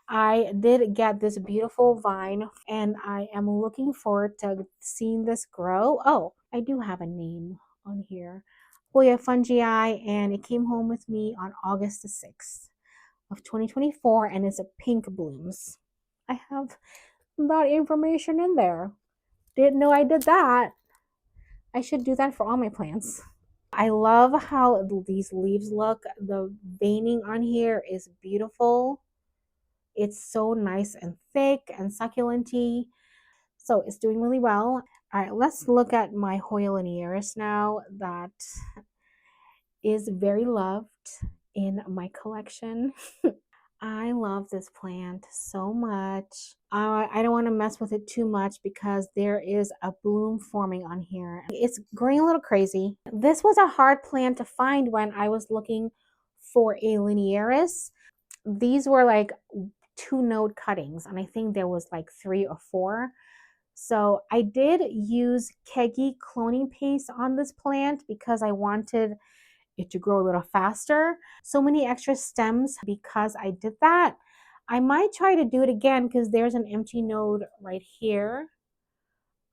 I did get this beautiful vine and I am looking forward to seeing this grow. Oh, I do have a name on here. Hoya fungii, and it came home with me on August the 6th of 2024 and it's a pink blooms. I have that information in there. Didn't know I did that. I should do that for all my plants. I love how these leaves look. The veining on here is beautiful. It's so nice and thick and succulenty. So it's doing really well. All right, let's look at my Hoya linearis now that is very loved in my collection. I love this plant so much. I don't want to mess with it too much because there is a bloom forming on here. It's growing a little crazy. This was a hard plant to find when I was looking for a linearis. These were like 2 node cuttings and I think there was like 3 or 4. So I did use Kegi cloning paste on this plant because I wanted it to grow a little faster. So many extra stems because I did that. I might try to do it again because there's an empty node right here.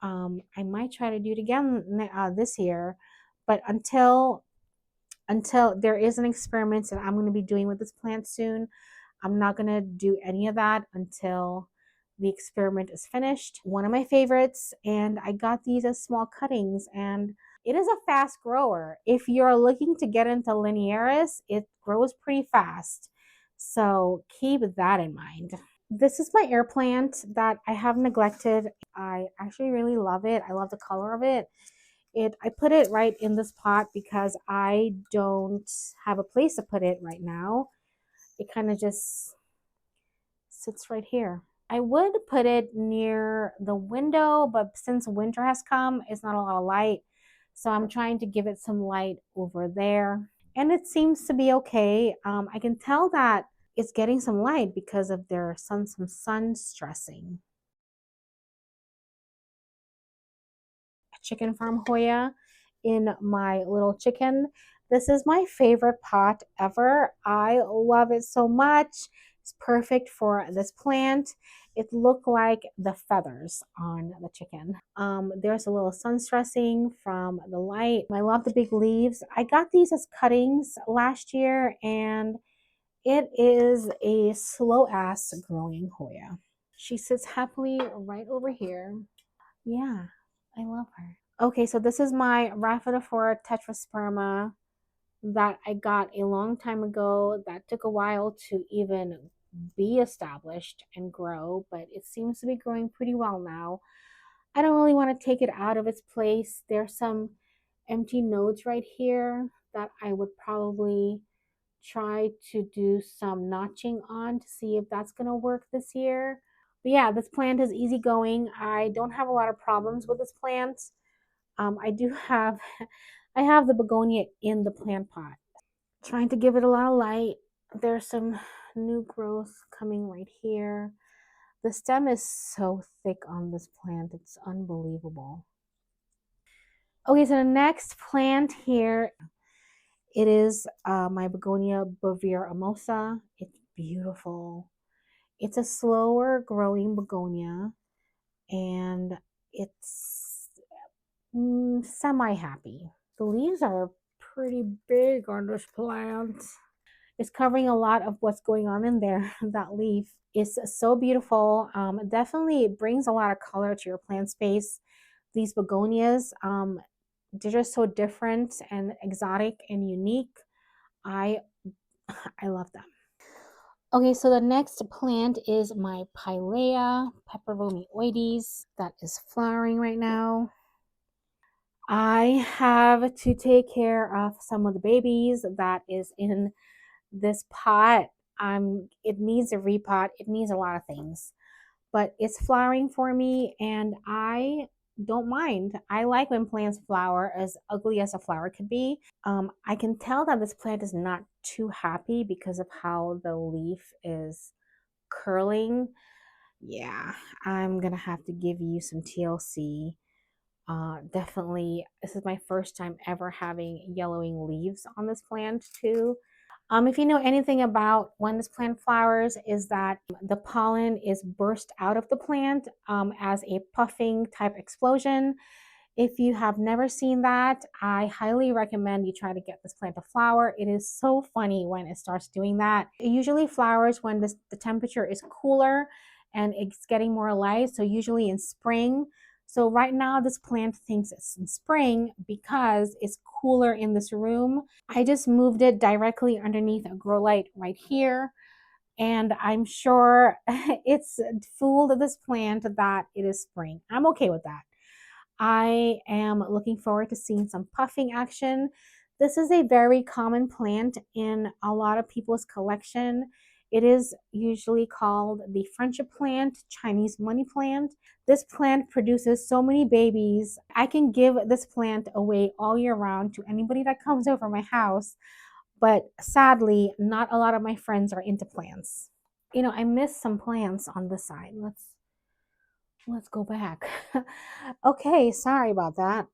I might try to do it again this year, but until there is an experiment that I'm going to be doing with this plant soon, I'm not going to do any of that until the experiment is finished. One of my favorites, and I got these as small cuttings, and it is a fast grower. If you're looking to get into linearis, it grows pretty fast. So keep that in mind. This is my air plant that I have neglected. I actually really love it. I love the color of it. I put it right in this pot because I don't have a place to put it right now. It kind of just sits right here. I would put it near the window, but since winter has come, it's not a lot of light. So I'm trying to give it some light over there. And it seems to be okay. I can tell that it's getting some light because of some sun stressing. Chicken farm Hoya in my little chicken. This is my favorite pot ever. I love it so much. It's perfect for this plant. It looked like the feathers on the chicken. There's a little sun stressing from the light. I love the big leaves. I got these as cuttings last year and it is a slow ass growing Hoya. She sits happily right over here. Yeah, I love her. Okay, so this is my Rhaphidophora tetrasperma that I got a long time ago that took a while to even be established and grow, but it seems to be growing pretty well now. I don't really want to take it out of its place. There's some empty nodes right here that I would probably try to do some notching on to see if that's going to work this year. But yeah, this plant is easygoing. I don't have a lot of problems with this plant. I do have, I have the begonia in the plant pot. Trying to give it a lot of light. There's some new growth coming right here. The stem is so thick on this plant. It's unbelievable. Okay, so the next plant here, it is my begonia Bovera amosa. It's beautiful. It's a slower growing begonia and it's semi-happy. The leaves are pretty big on this plant. It's covering a lot of what's going on in there. That leaf is so beautiful. Definitely brings a lot of color to your plant space. These begonias, they're just so different and exotic and unique. I I love them. Okay, so the next plant is my Pilea peperomioides that is flowering right now. I have to take care of some of the babies that is in this pot. It needs a repot. It needs a lot of things, but it's flowering for me, and I don't mind. I like when plants flower, as ugly as a flower could be. I can tell that this plant is not too happy because of how the leaf is curling. Yeah, I'm gonna have to give you some TLC. Definitely, this is my first time ever having yellowing leaves on this plant too. If you know anything about when this plant flowers, is that the pollen is burst out of the plant as a puffing type explosion. If you have never seen that, I highly recommend you try to get this plant to flower. It is so funny when it starts doing that. It usually flowers when the temperature is cooler and it's getting more light, so usually in spring. So right now this plant thinks it's in spring because it's cooler in this room. I just moved it directly underneath a grow light right here, and I'm sure it's fooled this plant that it is spring. I'm okay with that. I am looking forward to seeing some puffing action. This is a very common plant in a lot of people's collection. It is usually called the friendship plant, Chinese money plant. This plant produces so many babies. I can give this plant away all year round to anybody that comes over my house, but sadly, not a lot of my friends are into plants. You know, I missed some plants on this side. Let's go back. Okay, sorry about that.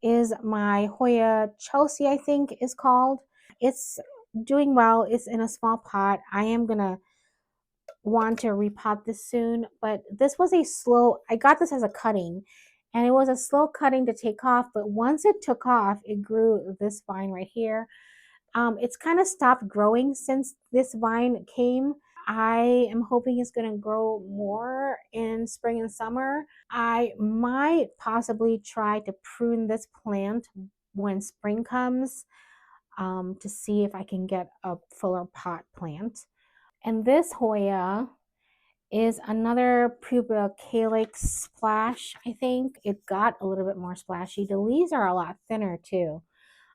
Is my Hoya Chelsea, I think is called. It's doing well. It's in a small pot. I am gonna want to repot this soon, but this was a slow, I got this as a cutting, and it was a slow cutting to take off, but once it took off, it grew this vine right here. It's kind of stopped growing since this vine came. I am hoping it's going to grow more in spring and summer. I might possibly try to prune this plant when spring comes, to see if I can get a fuller pot plant. And this Hoya is another pupa calyx splash, I think. It got a little bit more splashy. The leaves are a lot thinner too.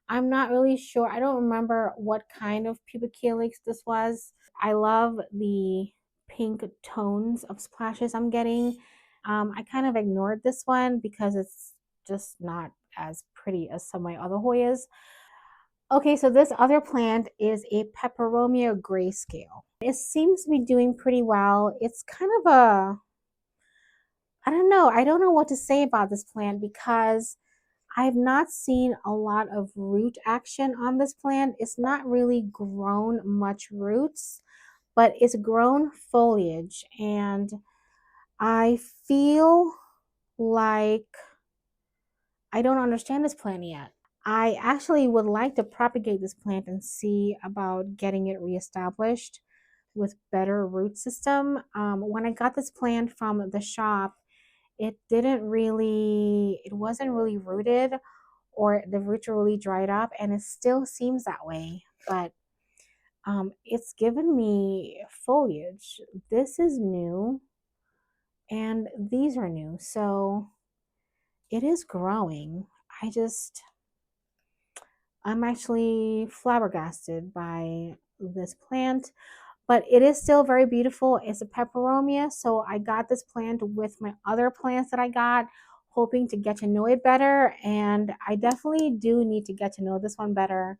I'm not really sure. I don't remember what kind of pupa calyx this was. I love the pink tones of splashes I'm getting. I kind of ignored this one because it's just not as pretty as some of my other Hoyas. Okay, so this other plant is a Peperomia grayscale. It seems to be doing pretty well. It's kind of a, I don't know. I don't know what to say about this plant because I've not seen a lot of root action on this plant. It's not really grown much roots, but it's grown foliage, and I feel like I don't understand this plant yet. I actually would like to propagate this plant and see about getting it reestablished with better root system. When I got this plant from the shop, it wasn't really rooted, or the roots are really dried up, and it still seems that way. But it's given me foliage. This is new, and these are new. So it is growing. I'm actually flabbergasted by this plant, but it is still very beautiful. It's a peperomia, so I got this plant with my other plants that I got, hoping to get to know it better, and I definitely do need to get to know this one better.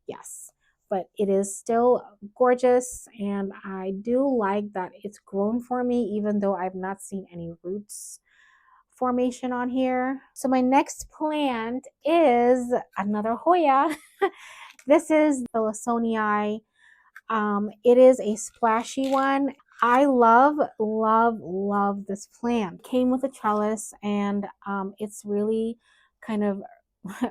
Yes, but it is still gorgeous, and I do like that it's grown for me, even though I've not seen any roots formation on here. So my next plant is another Hoya. This is Philosonii. It is a splashy one. I love, love, love this plant. Came with a trellis, and it's really kind of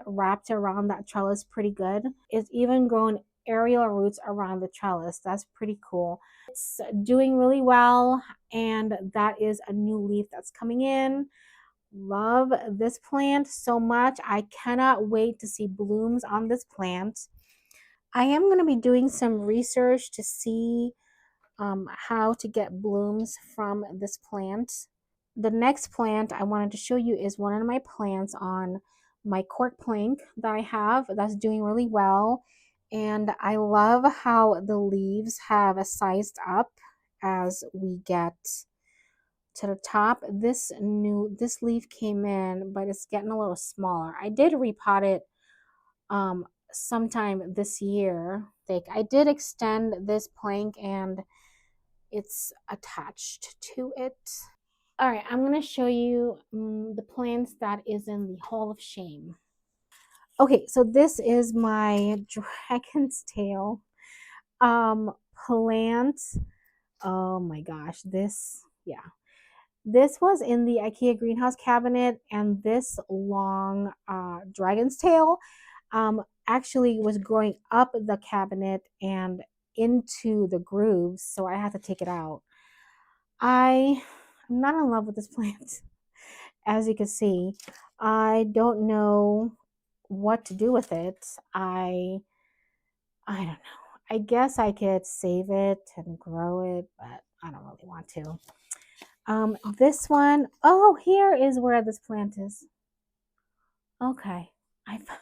wrapped around that trellis pretty good. It's even grown aerial roots around the trellis. That's pretty cool. It's doing really well, and that is a new leaf that's coming in. Love this plant so much. I cannot wait to see blooms on this plant. I am going to be doing some research to see how to get blooms from this plant. The next plant I wanted to show you is one of my plants on my cork plank that I have that's doing really well. And I love how the leaves have sized up as we get to the top. This leaf came in, but it's getting a little smaller. I did repot it sometime this year. Like, I did extend this plank and it's attached to it. All right, I'm gonna show you the plants that is in the Hall of Shame. Okay, so this is my dragon's tail plant. Oh my gosh, yeah. This was in the IKEA greenhouse cabinet, and this long dragon's tail actually was growing up the cabinet and into the grooves, so I had to take it out. I'm not in love with this plant. As you can see, I don't know what to do with it. I don't know. I guess I could save it and grow it, but I don't really want to. This one, oh, here is where this plant is. Okay. I found,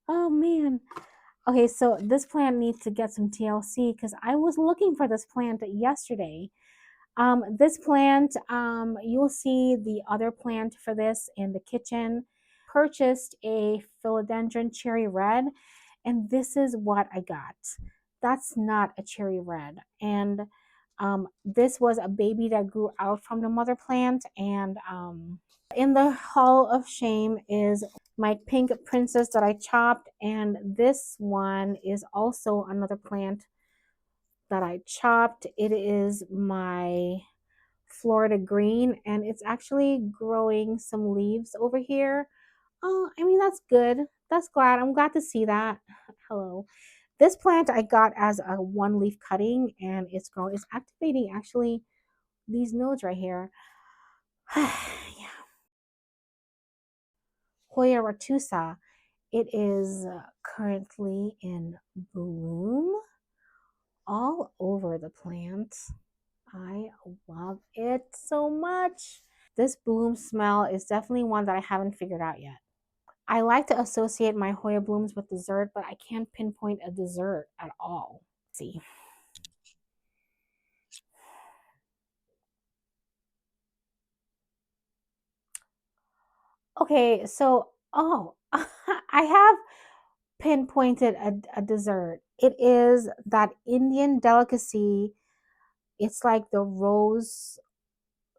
oh man. Okay, so this plant needs to get some TLC because I was looking for this plant yesterday. This plant, you'll see the other plant for this in the kitchen. Purchased a philodendron cherry red, and this is what I got. That's not a cherry red. And this was a baby that grew out from the mother plant. And in the Hall of Shame is my pink princess that I chopped. And this one is also another plant that I chopped. It is my Florida green, and it's actually growing some leaves over here. Oh, I mean, that's good. I'm glad to see that. Hello. This plant I got as a one leaf cutting, and it's growing. It's activating actually these nodes right here. Yeah. Hoya retusa. It is currently in bloom all over the plant. I love it so much. This bloom smell is definitely one that I haven't figured out yet. I like to associate my Hoya blooms with dessert, but I can't pinpoint a dessert at all. Let's see. Okay, so, oh, I have pinpointed a dessert. It is that Indian delicacy. It's like the rose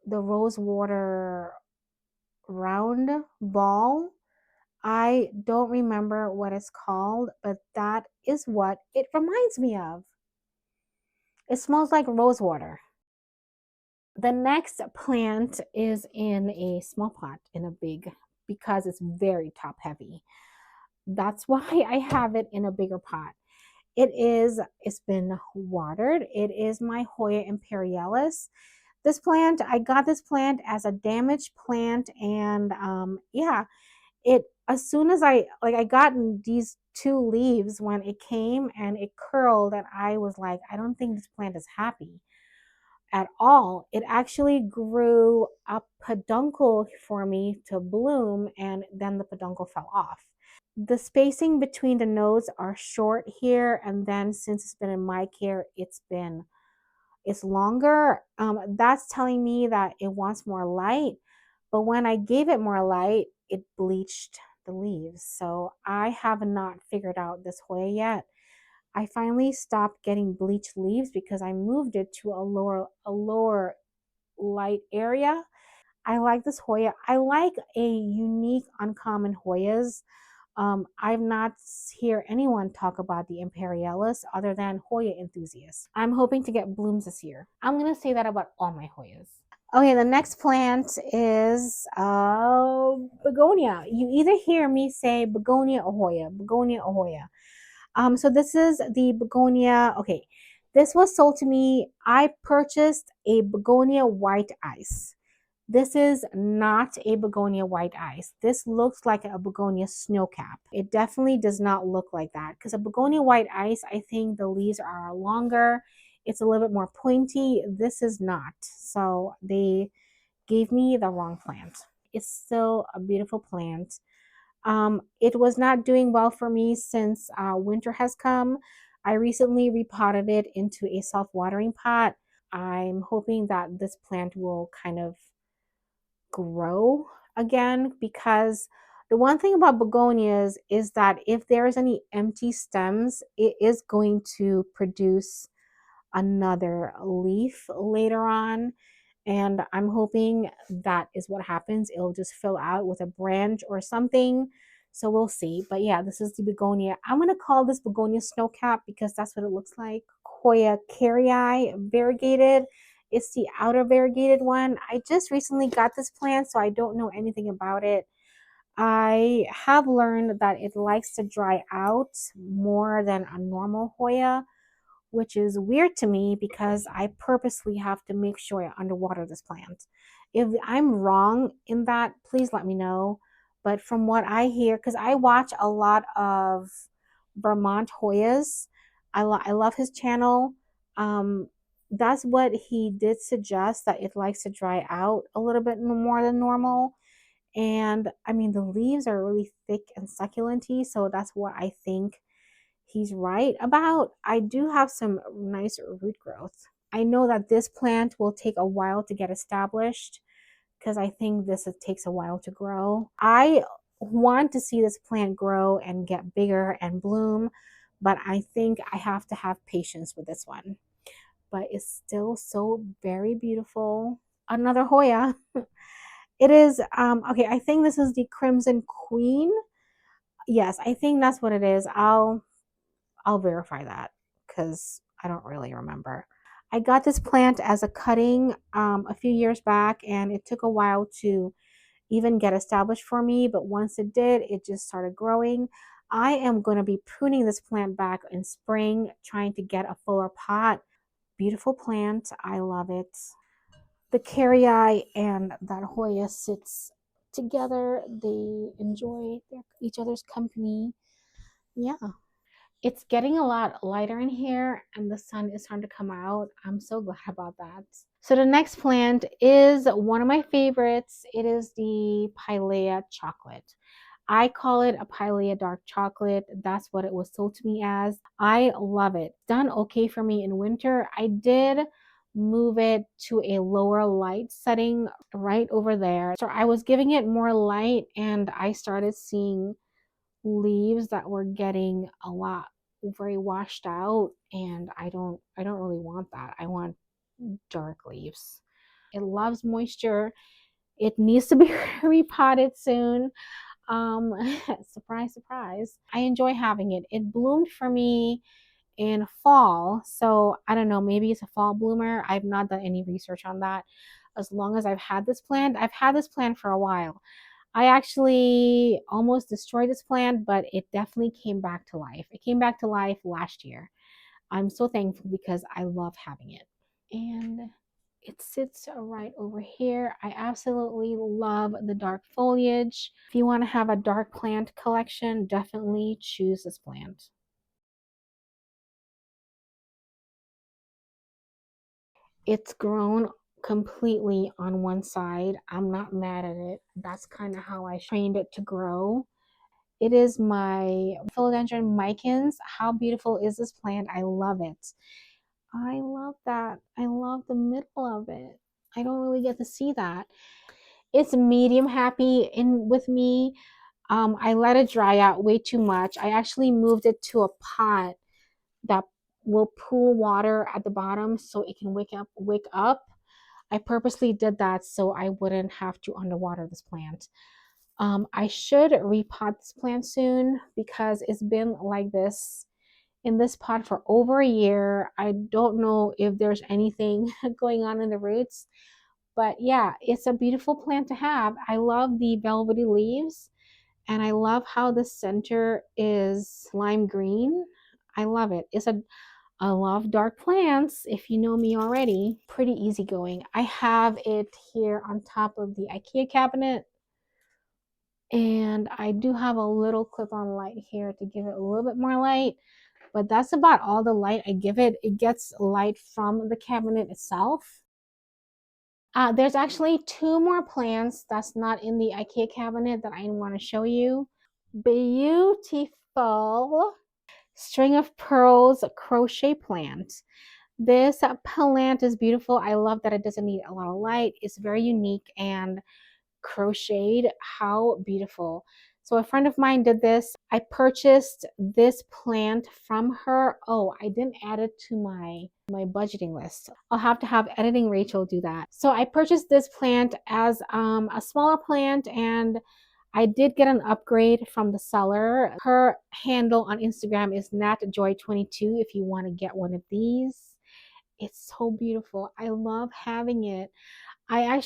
water round ball. I don't remember what it's called, but that is what it reminds me of. It smells like rose water. The next plant is in a small pot in a big because it's very top heavy. That's why I have it in a bigger pot. It's been watered. It is my Hoya imperialis. This plant, I got this plant as a damaged plant, and yeah, it as soon as I got these two leaves when it came and it curled, and I was like, I don't think this plant is happy at all. It actually grew a peduncle for me to bloom, and then the peduncle fell off. The spacing between the nodes are short here, and then since it's been in my care, it's longer. That's telling me that it wants more light, but when I gave it more light, it bleached the leaves. So I have not figured out this Hoya yet. I finally stopped getting bleached leaves because I moved it to a lower light area. I like this Hoya. I like a unique, uncommon Hoyas. I've not hear anyone talk about the Imperialis other than Hoya enthusiasts. I'm hoping to get blooms this year. I'm gonna say that about all my Hoyas. Okay, the next plant is begonia. You either hear me say begonia or Hoya, begonia or Hoya. So this is the begonia. Okay, this was sold to me. I purchased a begonia white ice. This is not a begonia white ice. This looks like a begonia snowcap. It definitely does not look like that because a begonia white ice, I think the leaves are longer. It's a little bit more pointy. This is not. So gave me the wrong plant. It's still a beautiful plant. It was not doing well for me since winter has come. I recently repotted it into a self-watering pot. I'm hoping that this plant will kind of grow again, because the one thing about begonias is that if there's any empty stems, it is going to produce another leaf later on. And I'm hoping that is what happens. It'll just fill out with a branch or something. So we'll see. But yeah, this is the begonia. I'm going to call this begonia snowcap because that's what it looks like. Hoya carrii variegated. It's the outer variegated one. I just recently got this plant, so I don't know anything about it. I have learned that it likes to dry out more than a normal Hoya, which is weird to me because I purposely have to make sure I underwater this plant. If I'm wrong in that, please let me know. But from what I hear, because I watch a lot of Vermont Hoyas, I love his channel. That's what he did suggest, that it likes to dry out a little bit more than normal. And I mean, the leaves are really thick and succulenty, so that's what I think he's right about. I do have some nice root growth. I know that this plant will take a while to get established because I think this takes a while to grow. I want to see this plant grow and get bigger and bloom, but I think I have to have patience with this one. But it's still so very beautiful. Another Hoya. It is, okay, I think this is the Crimson Queen. Yes, I think that's what it is. I'll verify that because I don't really remember. I got this plant as a cutting a few years back, and it took a while to even get established for me, but once it did, it just started growing. I am going to be pruning this plant back in spring, trying to get a fuller pot. Beautiful plant. I love it. The carrii and that Hoya sits together. They enjoy each other's company. Yeah. It's getting a lot lighter in here and the sun is starting to come out. I'm so glad about that. So the next plant is one of my favorites. It is the Pilea chocolate. I call it a Pilea dark chocolate. That's what it was sold to me as. I love it. Done okay for me in winter. I did move it to a lower light setting right over there. So I was giving it more light and I started seeing leaves that were getting a lot very washed out, and I don't really want that. I want dark leaves. It loves moisture. It needs to be repotted soon. um Surprise, surprise. I enjoy having it. It bloomed for me in fall, so I don't know, maybe it's a fall bloomer. I've not done any research on that. As long as I've had this plant for a while. I actually almost destroyed this plant, but it definitely came back to life. It came back to life last year. I'm so thankful because I love having it. And it sits right over here. I absolutely love the dark foliage. If you want to have a dark plant collection, definitely choose this plant. It's grown completely on one side. I'm not mad at it. That's kind of how I trained it to grow. It is my philodendron micans. How beautiful is this plant? I love it. I love that. I love the middle of it. I don't really get to see that. It's medium happy in with me. I let it dry out way too much. I actually moved it to a pot that will pool water at the bottom so it can wake up. I purposely did that so I wouldn't have to underwater this plant. I should repot this plant soon because it's been like this in this pot for over a year. I don't know if there's anything going on in the roots, but yeah, it's a beautiful plant to have. I love the velvety leaves and I love how the center is lime green. I love it. I love dark plants, if you know me already. Pretty easygoing. I have it here on top of the IKEA cabinet. And I do have a little clip-on light here to give it a little bit more light, but that's about all the light I give it. It gets light from the cabinet itself. There's actually two more plants that's not in the IKEA cabinet that I want to show you. Beautiful string of pearls crochet plant. This plant is beautiful. I love that it doesn't need a lot of light. It's very unique and crocheted. How beautiful. So a friend of mine did this. I purchased this plant from her. Oh, I didn't add it to my budgeting list. I'll have to have editing Rachel do that. So I purchased this plant as a smaller plant, and I did get an upgrade from the seller. Her handle on Instagram is natjoy22 if you want to get one of these. It's so beautiful. I love having it. I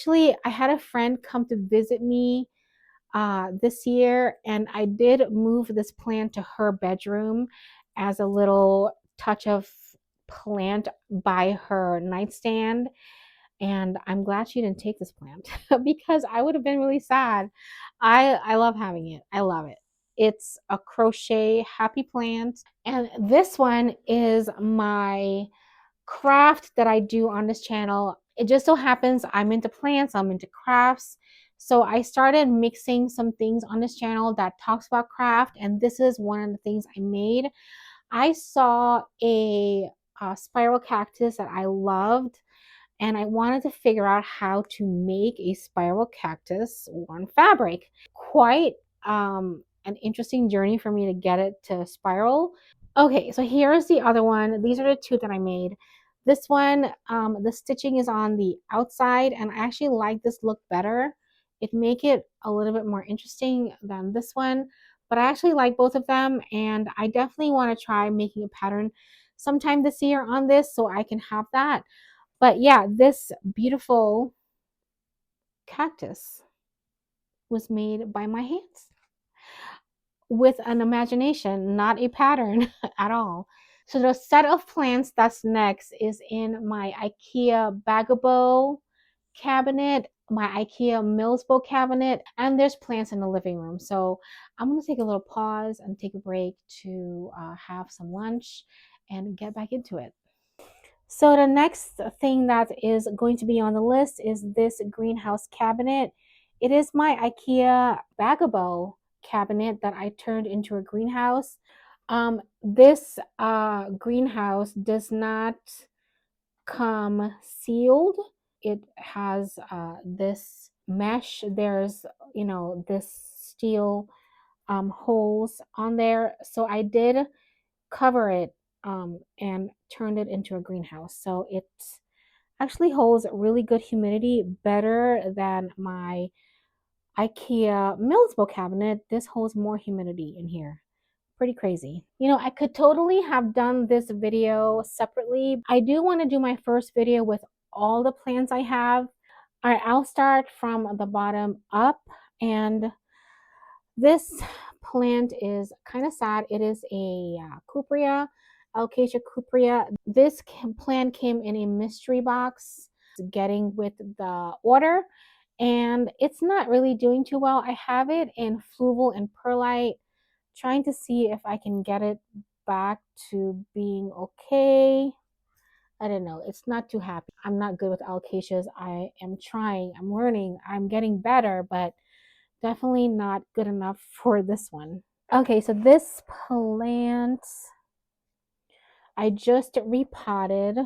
had a friend come to visit me this year, and I did move this plant to her bedroom as a little touch of plant by her nightstand. And I'm glad she didn't take this plant because I would have been really sad. I love having it. I love it. It's a crochet happy plant. And this one is my craft that I do on this channel. It just so happens I'm into plants, I'm into crafts. So I started mixing some things on this channel that talks about craft, and this is one of the things I made. I saw a spiral cactus that I loved, and I wanted to figure out how to make a spiral cactus on fabric. Quite an interesting journey for me to get it to spiral. Okay, so here's the other one. These are the two that I made. This one, the stitching is on the outside, and I actually like this look better. It make it a little bit more interesting than this one, but I actually like both of them, and I definitely want to try making a pattern sometime this year on this so I can have that. But yeah, this beautiful cactus was made by my hands with an imagination, not a pattern at all. So the set of plants that's next is in my IKEA Baggebo cabinet, my IKEA Milsbo cabinet, and there's plants in the living room. So I'm gonna take a little pause and take a break to have some lunch and get back into it. So the next thing that is going to be on the list is this greenhouse cabinet. It is my IKEA Baggebo cabinet that I turned into a greenhouse. This greenhouse does not come sealed. It has this mesh. There's, this steel holes on there. So I did cover it and turned it into a greenhouse. So it actually holds really good humidity, better than my IKEA Milsbo cabinet. This holds more humidity in here. Pretty crazy. I could totally have done this video separately. I do want to do my first video with all the plants I have. All right, I'll start from the bottom up, and this plant is kind of sad. It is a cupria, Alocasia cupria. This plant came in a mystery box, getting with the order, and it's not really doing too well. I have it in fluval and perlite, trying to see if I can get it back to being okay. I don't know. It's not too happy. I'm not good with alocasias. I am trying. I'm learning. I'm getting better, but definitely not good enough for this one. Okay, so this plant I just repotted.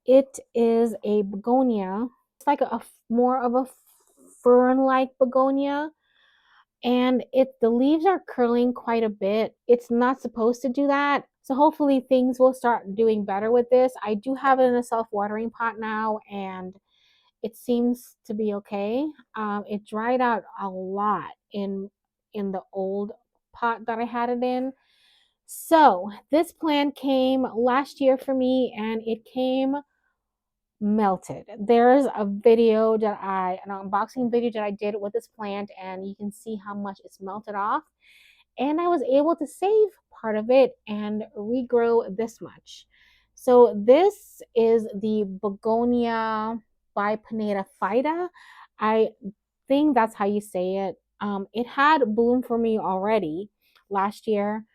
It is a begonia. It's like a more of a fern-like begonia, and the leaves are curling quite a bit. It's not supposed to do that. So hopefully things will start doing better with this. I do have it in a self-watering pot now, and it seems to be okay. It dried out a lot in the old pot that I had it in. So this plant came last year for me, and it came melted. There's a video an unboxing video that I did with this plant, and you can see how much it's melted off. And I was able to save part of it and regrow this much. So this is the Begonia bipineta fida. I think that's how you say it. It had bloomed for me already last year.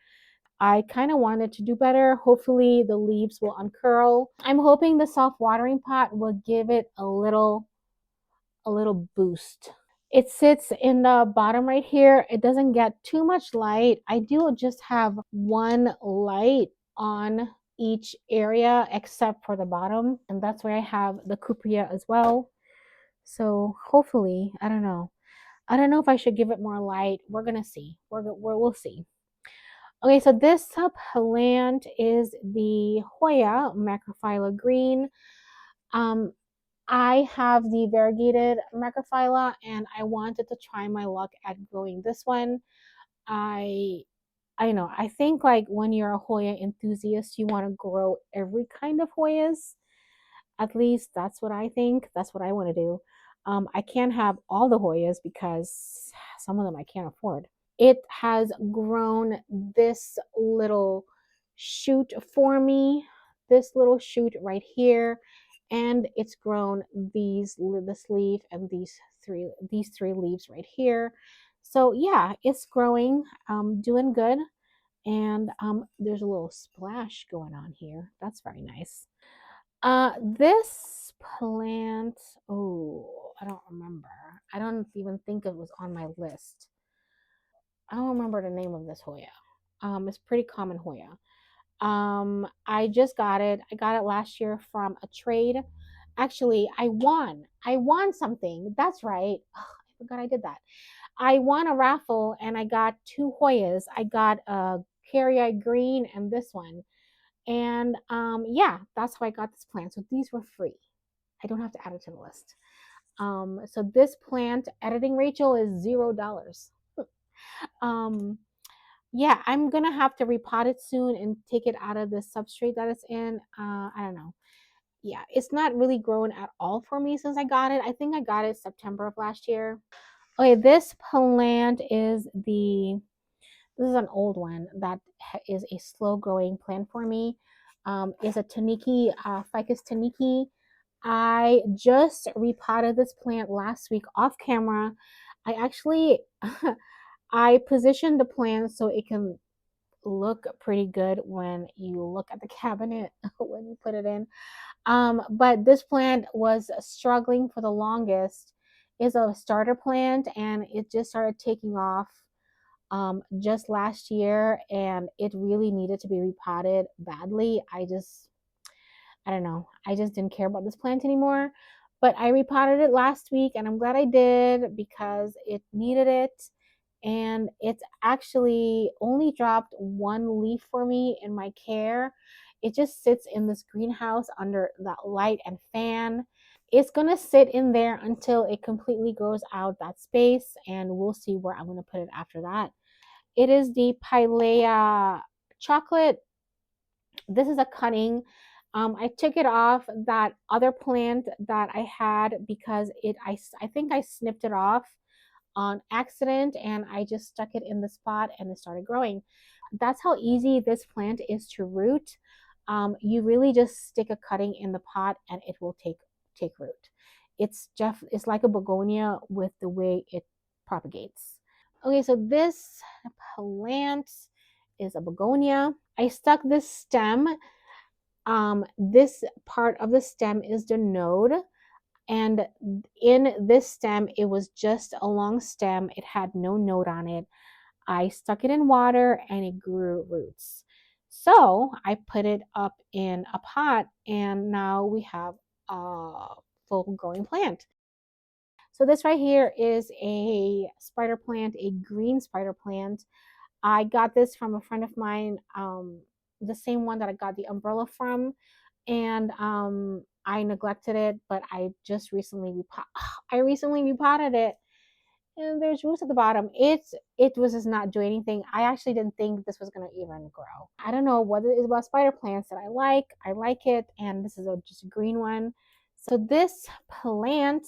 I kind of wanted to do better. Hopefully the leaves will uncurl. I'm hoping the soft watering pot will give it a little boost. It sits in the bottom right here. It doesn't get too much light. I do just have one light on each area except for the bottom, and that's where I have the cupria as well. So hopefully, I don't know. I don't know if I should give it more light. We're gonna see. We'll see. Okay, so this plant is the Hoya macrophylla green. Um, I have the variegated macrophylla, and I wanted to try my luck at growing this one. I I know. I think like when you're a Hoya enthusiast, you want to grow every kind of Hoyas. At least that's what I think. That's what I want to do. I can't have all the Hoyas because some of them I can't afford. It has grown this little shoot for me, this little shoot right here, and it's grown this leaf and these three leaves right here. So yeah, it's growing, doing good, and there's a little splash going on here. That's very nice. This plant, oh, I don't remember. I don't even think it was on my list. I don't remember the name of this Hoya. It's pretty common Hoya. I just got it. I got it last year from a trade. Actually, I won. I won something. That's right. Ugh, I forgot I did that. I won a raffle and I got two Hoyas. I got a carry green and this one. And yeah, that's how I got this plant. So these were free. I don't have to add it to the list. So this plant, editing Rachel, is $0. um, yeah, I'm gonna have to repot it soon and take it out of the substrate that it's in. I don't know. Yeah, it's not really grown at all for me since I got it. I think I got it September of last year. Okay, this plant is this is an old one that is a slow growing plant for me. Is a Taniki, Ficus Taniki. I just repotted this plant last week off camera. I actually I positioned the plant so it can look pretty good when you look at the cabinet when you put it in. But this plant was struggling for the longest. It's a starter plant and it just started taking off just last year, and it really needed to be repotted badly. I don't know. I just didn't care about this plant anymore. But I repotted it last week and I'm glad I did because it needed it. And it's actually only dropped one leaf for me in my care. It just sits in this greenhouse under that light and fan. It's going to sit in there until it completely grows out that space, and we'll see where I'm going to put it after that. It is the Pilea chocolate. This is a cutting. I took it off that other plant that I had because I think I snipped it off on accident and I just stuck it in the spot and it started growing. That's how easy this plant is to root. You really just stick a cutting in the pot and it will take root. It's like a begonia with the way it propagates. Okay, so this plant is a begonia. I stuck this stem. This part of the stem is the node, and in this stem, it was just a long stem. It had no node on it. I stuck it in water and it grew roots. So I put it up in a pot, and now we have a full growing plant. So this right here is a spider plant, a green spider plant. I got this from a friend of mine, the same one that I got the umbrella from, and I neglected it, but I just I recently repotted it, and there's roots at the bottom. It was just not doing anything. I actually didn't think this was gonna even grow. I don't know what it is about spider plants that I like. I like it, and this is just a green one. So this plant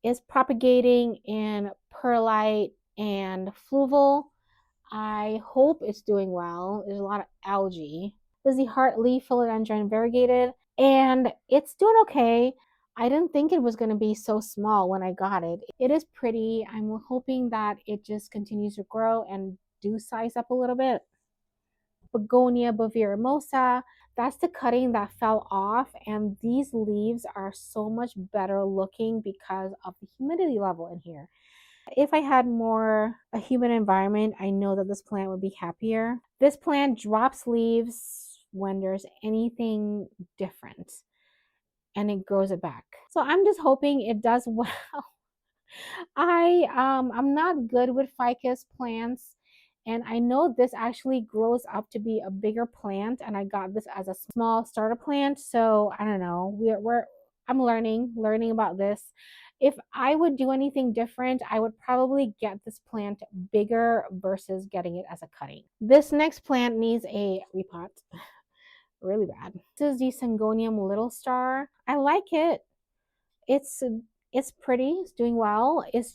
is propagating in perlite and fluval. I hope it's doing well. There's a lot of algae. This is the heart leaf philodendron variegated, and it's doing okay. I didn't think it was going to be so small when I got it. It is pretty. I'm hoping that it just continues to grow and do size up a little bit. Begonia bovieremosa. That's the cutting that fell off, and these leaves are so much better looking because of the humidity level in here. If I had more a humid environment, I know that this plant would be happier. This plant drops leaves when there's anything different, and it grows it back. So I'm just hoping it does well. I'm not good with ficus plants, and I know this actually grows up to be a bigger plant, and I got this as a small starter plant. So I don't know. I'm learning about this. If I would do anything different, I would probably get this plant bigger versus getting it as a cutting. This next plant needs a repot really bad. This is the Syngonium Little Star. I like it. It's it's pretty, it's doing well. It's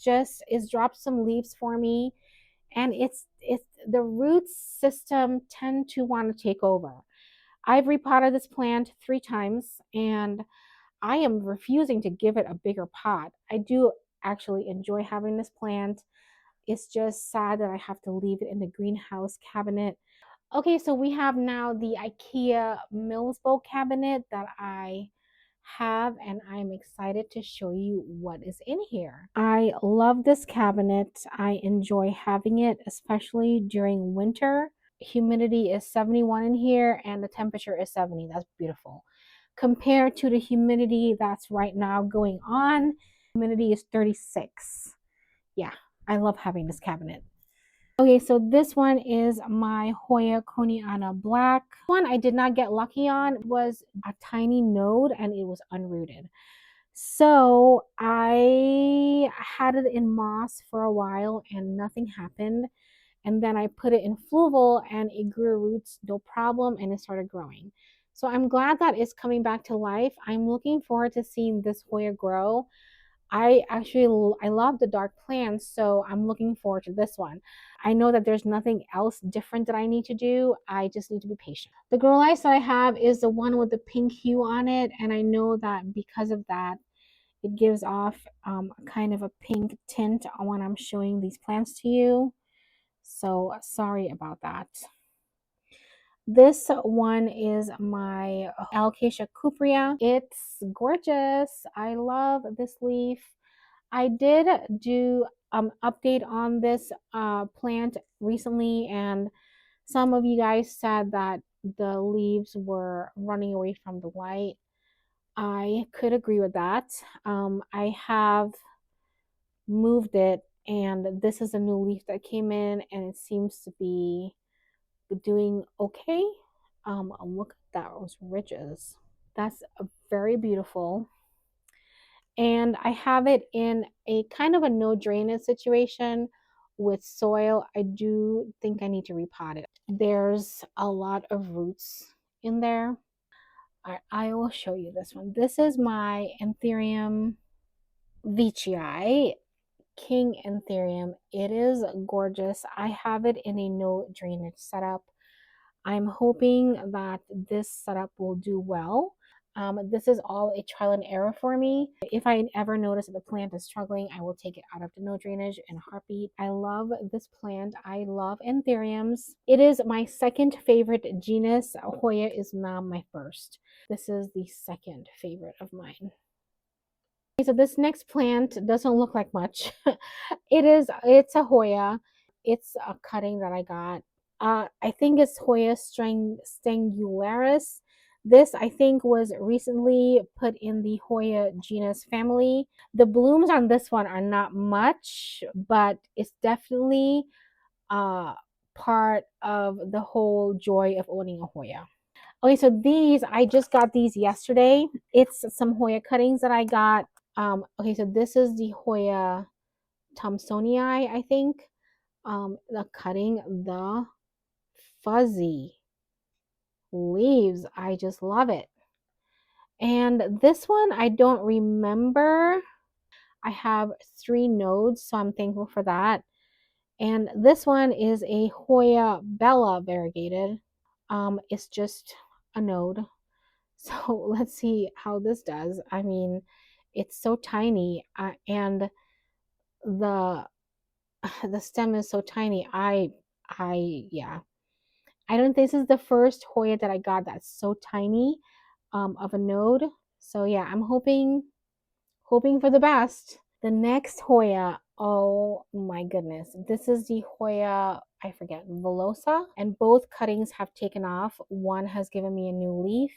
dropped some leaves for me, and it's the root system tend to want to take over. I've repotted this plant 3 times, and I am refusing to give it a bigger pot. I do actually enjoy having this plant. It's just sad that I have to leave it in the greenhouse cabinet. Okay, so we have now the IKEA Milsbo cabinet that I have, and I'm excited to show you what is in here. I love this cabinet. I enjoy having it, especially during winter. Humidity is 71 in here and the temperature is 70. That's beautiful. Compared to the humidity that's right now going on, humidity is 36. Yeah, I love having this cabinet. Okay, so this one is my Hoya Koniana Black. One I did not get lucky on was a tiny node and it was unrooted. So I had it in moss for a while and nothing happened. And then I put it in fluval and it grew roots, no problem, and it started growing. So I'm glad that it's coming back to life. I'm looking forward to seeing this Hoya grow. I love the dark plants, so I'm looking forward to this one. I know that there's nothing else different that I need to do. I just need to be patient. The grow lights that I have is the one with the pink hue on it, and I know that because of that, it gives off kind of a pink tint when I'm showing these plants to you. So sorry about that. This one is my Alocasia cuprea. It's gorgeous. I love this leaf. I did do update on this plant recently, and some of you guys said that the leaves were running away from the light. I could agree with that. I have moved it, and this is a new leaf that came in, and it seems to be doing okay. Look at those ridges. That's very beautiful. And I have it in a kind of a no drainage situation with soil. I do think I need to repot it. There's a lot of roots in there. I will show you this one. This is my Anthurium veitchii, King Anthurium. It is gorgeous. I have it in a no drainage setup. I'm hoping that this setup will do well. This is all a trial and error for me. If I ever notice that the plant is struggling, I will take it out of the no drainage in a heartbeat. I love this plant. I love anthuriums. It is my second favorite genus. Hoya is now my first. This is the second favorite of mine. Okay, so this next plant doesn't look like much. It's a Hoya. It's a cutting that I got. I think it's Hoya strangularis. This, I think, was recently put in the Hoya genus family. The blooms on this one are not much, but it's definitely part of the whole joy of owning a Hoya. Okay, so I just got these yesterday. It's some Hoya cuttings that I got. Okay, so this is the Hoya Thomsonii, I think. The cutting, the fuzzy leaves. I just love it. And this one, I don't remember. I have 3 nodes, so I'm thankful for that. And this one is a Hoya Bella variegated. It's just a node. So let's see how this does. I mean, it's so tiny, and the the stem is so tiny. Yeah. I don't think this is the first Hoya that I got that's so tiny of a node. So yeah, I'm hoping for the best. The next Hoya, oh my goodness. This is the Hoya, I forget, Velosa. And both cuttings have taken off. One has given me a new leaf,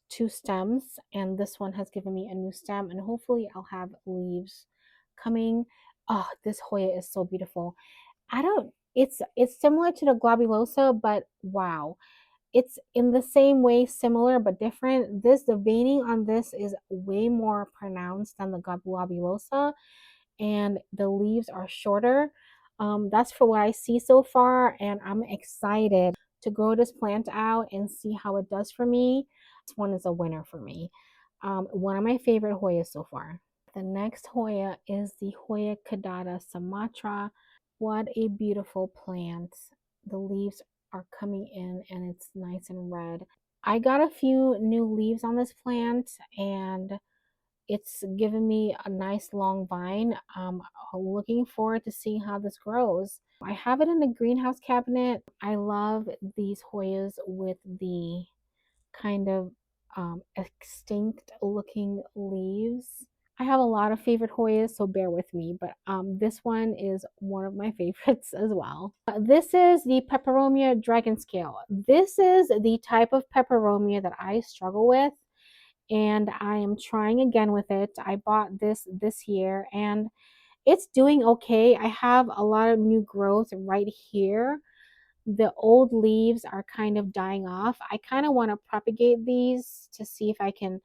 two stems, and this one has given me a new stem. And hopefully I'll have leaves coming. Oh, this Hoya is so beautiful. It's similar to the Globulosa, but wow. It's in the same way, similar but different. The veining on this is way more pronounced than the Globulosa, and the leaves are shorter. That's for what I see so far, and I'm excited to grow this plant out and see how it does for me. This one is a winner for me. One of my favorite Hoyas so far. The next Hoya is the Hoya caudata Sumatra. What a beautiful plant. The leaves are coming in and it's nice and red. I got a few new leaves on this plant and it's given me a nice long vine. Looking forward to seeing how this grows. I have it in the greenhouse cabinet. I love these Hoyas with the kind of extinct looking leaves. I have a lot of favorite Hoyas, so bear with me, but this one is one of my favorites as well. This is the Peperomia Dragon Scale. This is the type of Peperomia that I struggle with, and I am trying again with it. I bought this year, and it's doing okay. I have a lot of new growth right here. The old leaves are kind of dying off. I kind of want to propagate these to see if I can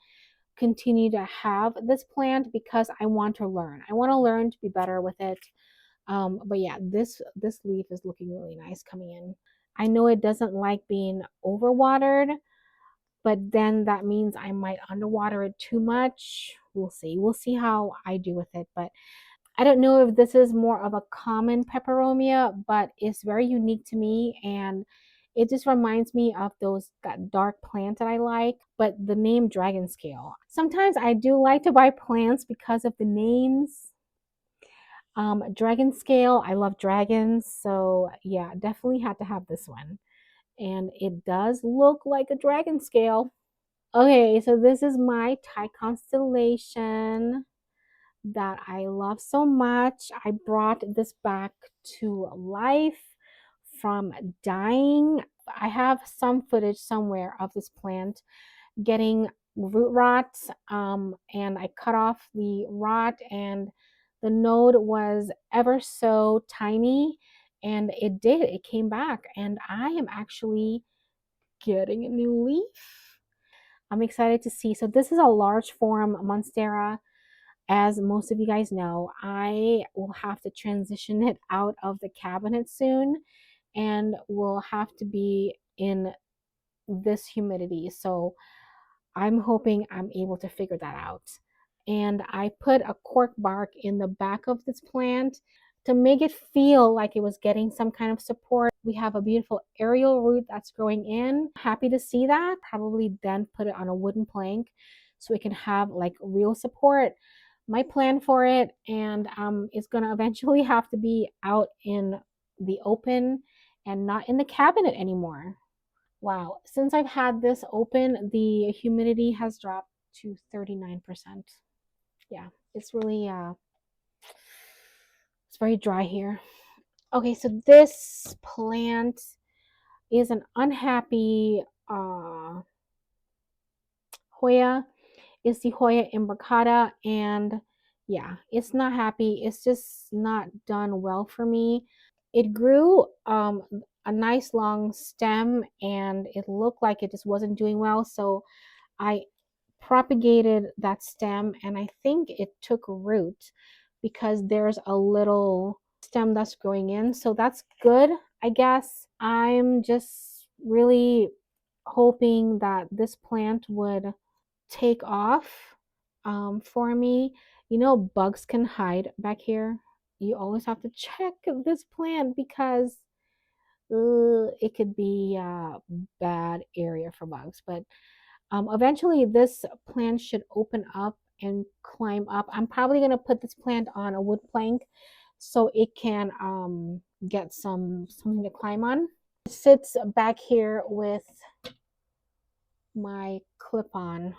continue to have this plant because I want to learn. I want to learn to be better with it. But yeah, this leaf is looking really nice coming in. I know it doesn't like being overwatered, but then that means I might underwater it too much. We'll see. We'll see how I do with it. But I don't know if this is more of a common peperomia, but it's very unique to me and it just reminds me of that dark plant that I like, but the name dragon scale. Sometimes I do like to buy plants because of the names. Dragon scale, I love dragons, so yeah, definitely had to have this one. And it does look like a dragon scale. Okay, so this is my Thai constellation that I love so much. I brought this back to life from dying. I have some footage somewhere of this plant getting root rot, and I cut off the rot, and the node was ever so tiny, and it came back, and I am actually getting a new leaf. I'm excited to see. So this is a large form Monstera. As most of you guys know, I will have to transition it out of the cabinet soon and will have to be in this humidity. So I'm hoping I'm able to figure that out. And I put a cork bark in the back of this plant to make it feel like it was getting some kind of support. We have a beautiful aerial root that's growing in. Happy to see that. Probably then put it on a wooden plank so it can have like real support. My plan for it, and it's gonna eventually have to be out in the open and not in the cabinet anymore. Wow, since I've had this open, the humidity has dropped to 39%. Yeah, it's really it's very dry here. Okay, so this plant is an unhappy Hoya. It's the Hoya imbricata, and yeah, it's not happy. It's just not done well for me. It grew a nice long stem, and it looked like it just wasn't doing well. So I propagated that stem, and I think it took root because there's a little stem that's growing in. So that's good, I guess. I'm just really hoping that this plant would take off for me. You know, bugs can hide back here. You always have to check this plant because it could be a bad area for bugs. But eventually, this plant should open up and climb up. I'm probably going to put this plant on a wood plank so it can get something to climb on. It sits back here with my clip-on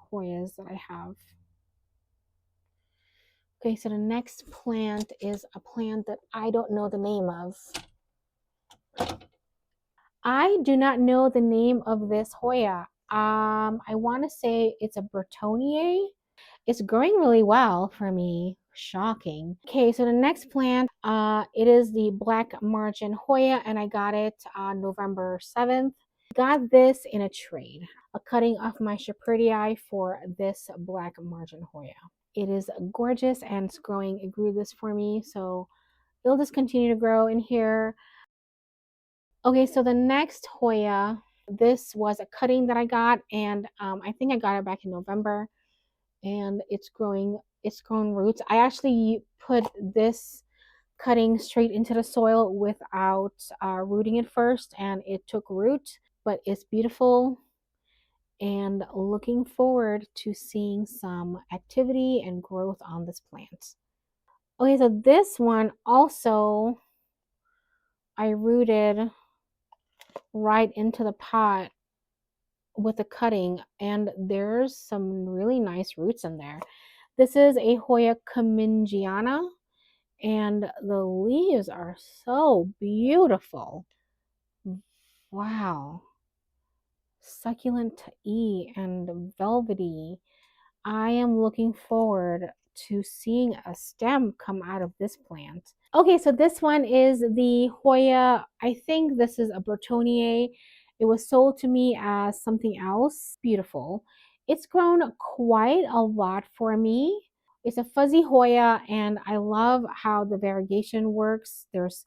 Hoyas that I have. Okay, so the next plant is a plant that I don't know the name of. I do not know the name of this Hoya. I want to say it's a Bertonier. It's growing really well for me. Shocking. Okay, so the next plant, it is the Black Margin Hoya, and I got it on November 7th. Got this in a trade, a cutting of my Shepardii for this Black Margin Hoya. It is gorgeous and it's growing. It grew this for me, so it'll just continue to grow in here. Okay, so the next Hoya, this was a cutting that I got, and I think I got it back in November, and it's grown roots. I actually put this cutting straight into the soil without rooting it first, and it took root, but it's beautiful, and looking forward to seeing some activity and growth on this plant. Okay, so this one also I rooted right into the pot with a cutting, and there's some really nice roots in there. This is a Hoya Cumingiana, and the leaves are so beautiful. Wow. Succulent and velvety. I am looking forward to seeing a stem come out of this plant. Okay, so this one is the Hoya. I think this is a Bertonier. It was sold to me as something else. Beautiful. It's grown quite a lot for me. It's a fuzzy Hoya, and I love how the variegation works. There's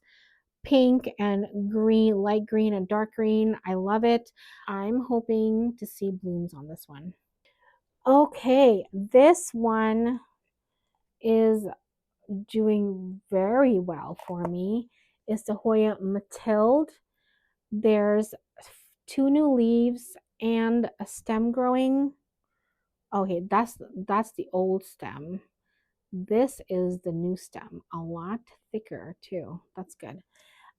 pink and green, light green and dark green. I love it. I'm hoping to see blooms on this one. Okay, this one is doing very well for me. It's the Hoya Mathilde. There's 2 new leaves and a stem growing. Okay, that's the old stem. This is the new stem, a lot thicker too. That's good.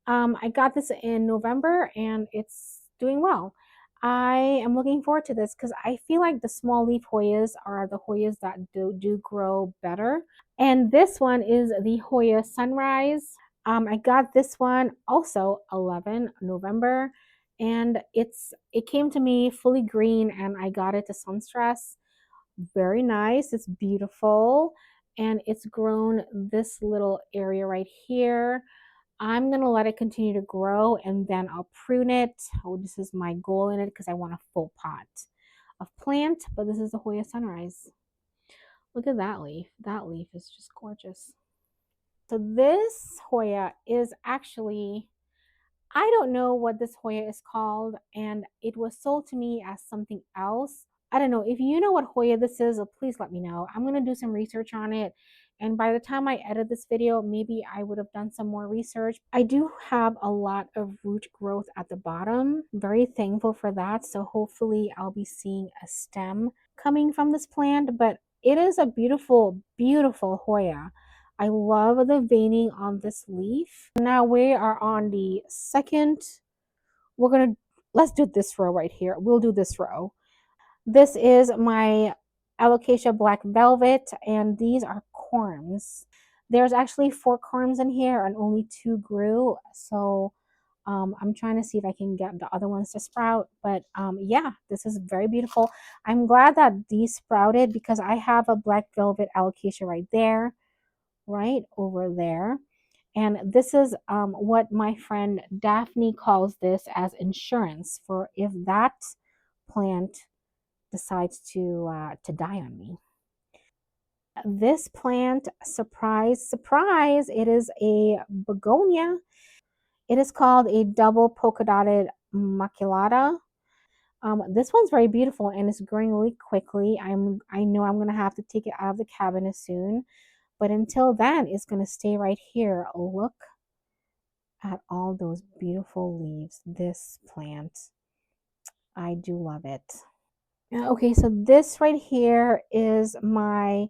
I got this in November and it's doing well. I am looking forward to this because I feel like the small leaf Hoyas are the Hoyas that do grow better. And this one is the Hoya Sunrise. I got this one also 11 November, and it came to me fully green, and I got it to Sunstress. Very nice. It's beautiful, and it's grown this little area right here. I'm going to let it continue to grow, and then I'll prune it. Oh, this is my goal in it because I want a full pot of plant, but this is the Hoya Sunrise. Look at that leaf. That leaf is just gorgeous. So this Hoya is actually, I don't know what this Hoya is called, and it was sold to me as something else. I don't know. If you know what Hoya this is, please let me know. I'm going to do some research on it. And by the time I edit this video, maybe I would have done some more research. I do have a lot of root growth at the bottom. Very thankful for that. So hopefully I'll be seeing a stem coming from this plant. But it is a beautiful, beautiful Hoya. I love the veining on this leaf. Now we are on the second. Let's do this row right here. We'll do this row. This is my Alocasia Black Velvet, and these are corms. There's actually 4 corms in here, and only 2 grew. So I'm trying to see if I can get the other ones to sprout. But yeah, this is very beautiful. I'm glad that these sprouted because I have a Black Velvet Alocasia right there, right over there. And this is what my friend Daphne calls this as insurance for if that plant decides to die on me. This plant, surprise, surprise, it is a begonia. It is called a double polka dotted maculata. This one's very beautiful and it's growing really quickly. I know I'm gonna have to take it out of the cabinet soon, but until then, it's gonna stay right here. Look at all those beautiful leaves. This plant, I do love it. Okay, so this right here is my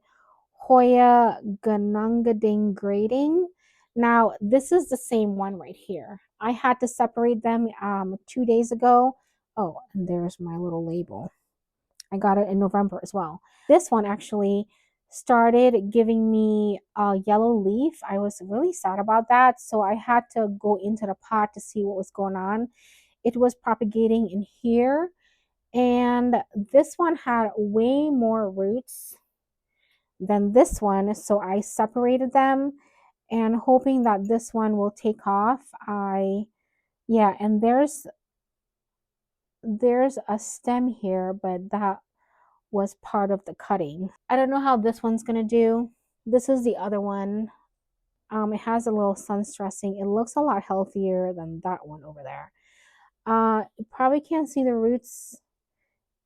Hoya Ganongading grading. Now, this is the same one right here. I had to separate them 2 days ago. Oh, and there's my little label. I got it in November as well. This one actually started giving me a yellow leaf. I was really sad about that. So I had to go into the pot to see what was going on. It was propagating in here. And this one had way more roots than this one. So I separated them and hoping that this one will take off. Yeah, and there's a stem here, but that was part of the cutting. I don't know how this one's gonna do. This is the other one. It has a little sun stressing. It looks a lot healthier than that one over there. You probably can't see the roots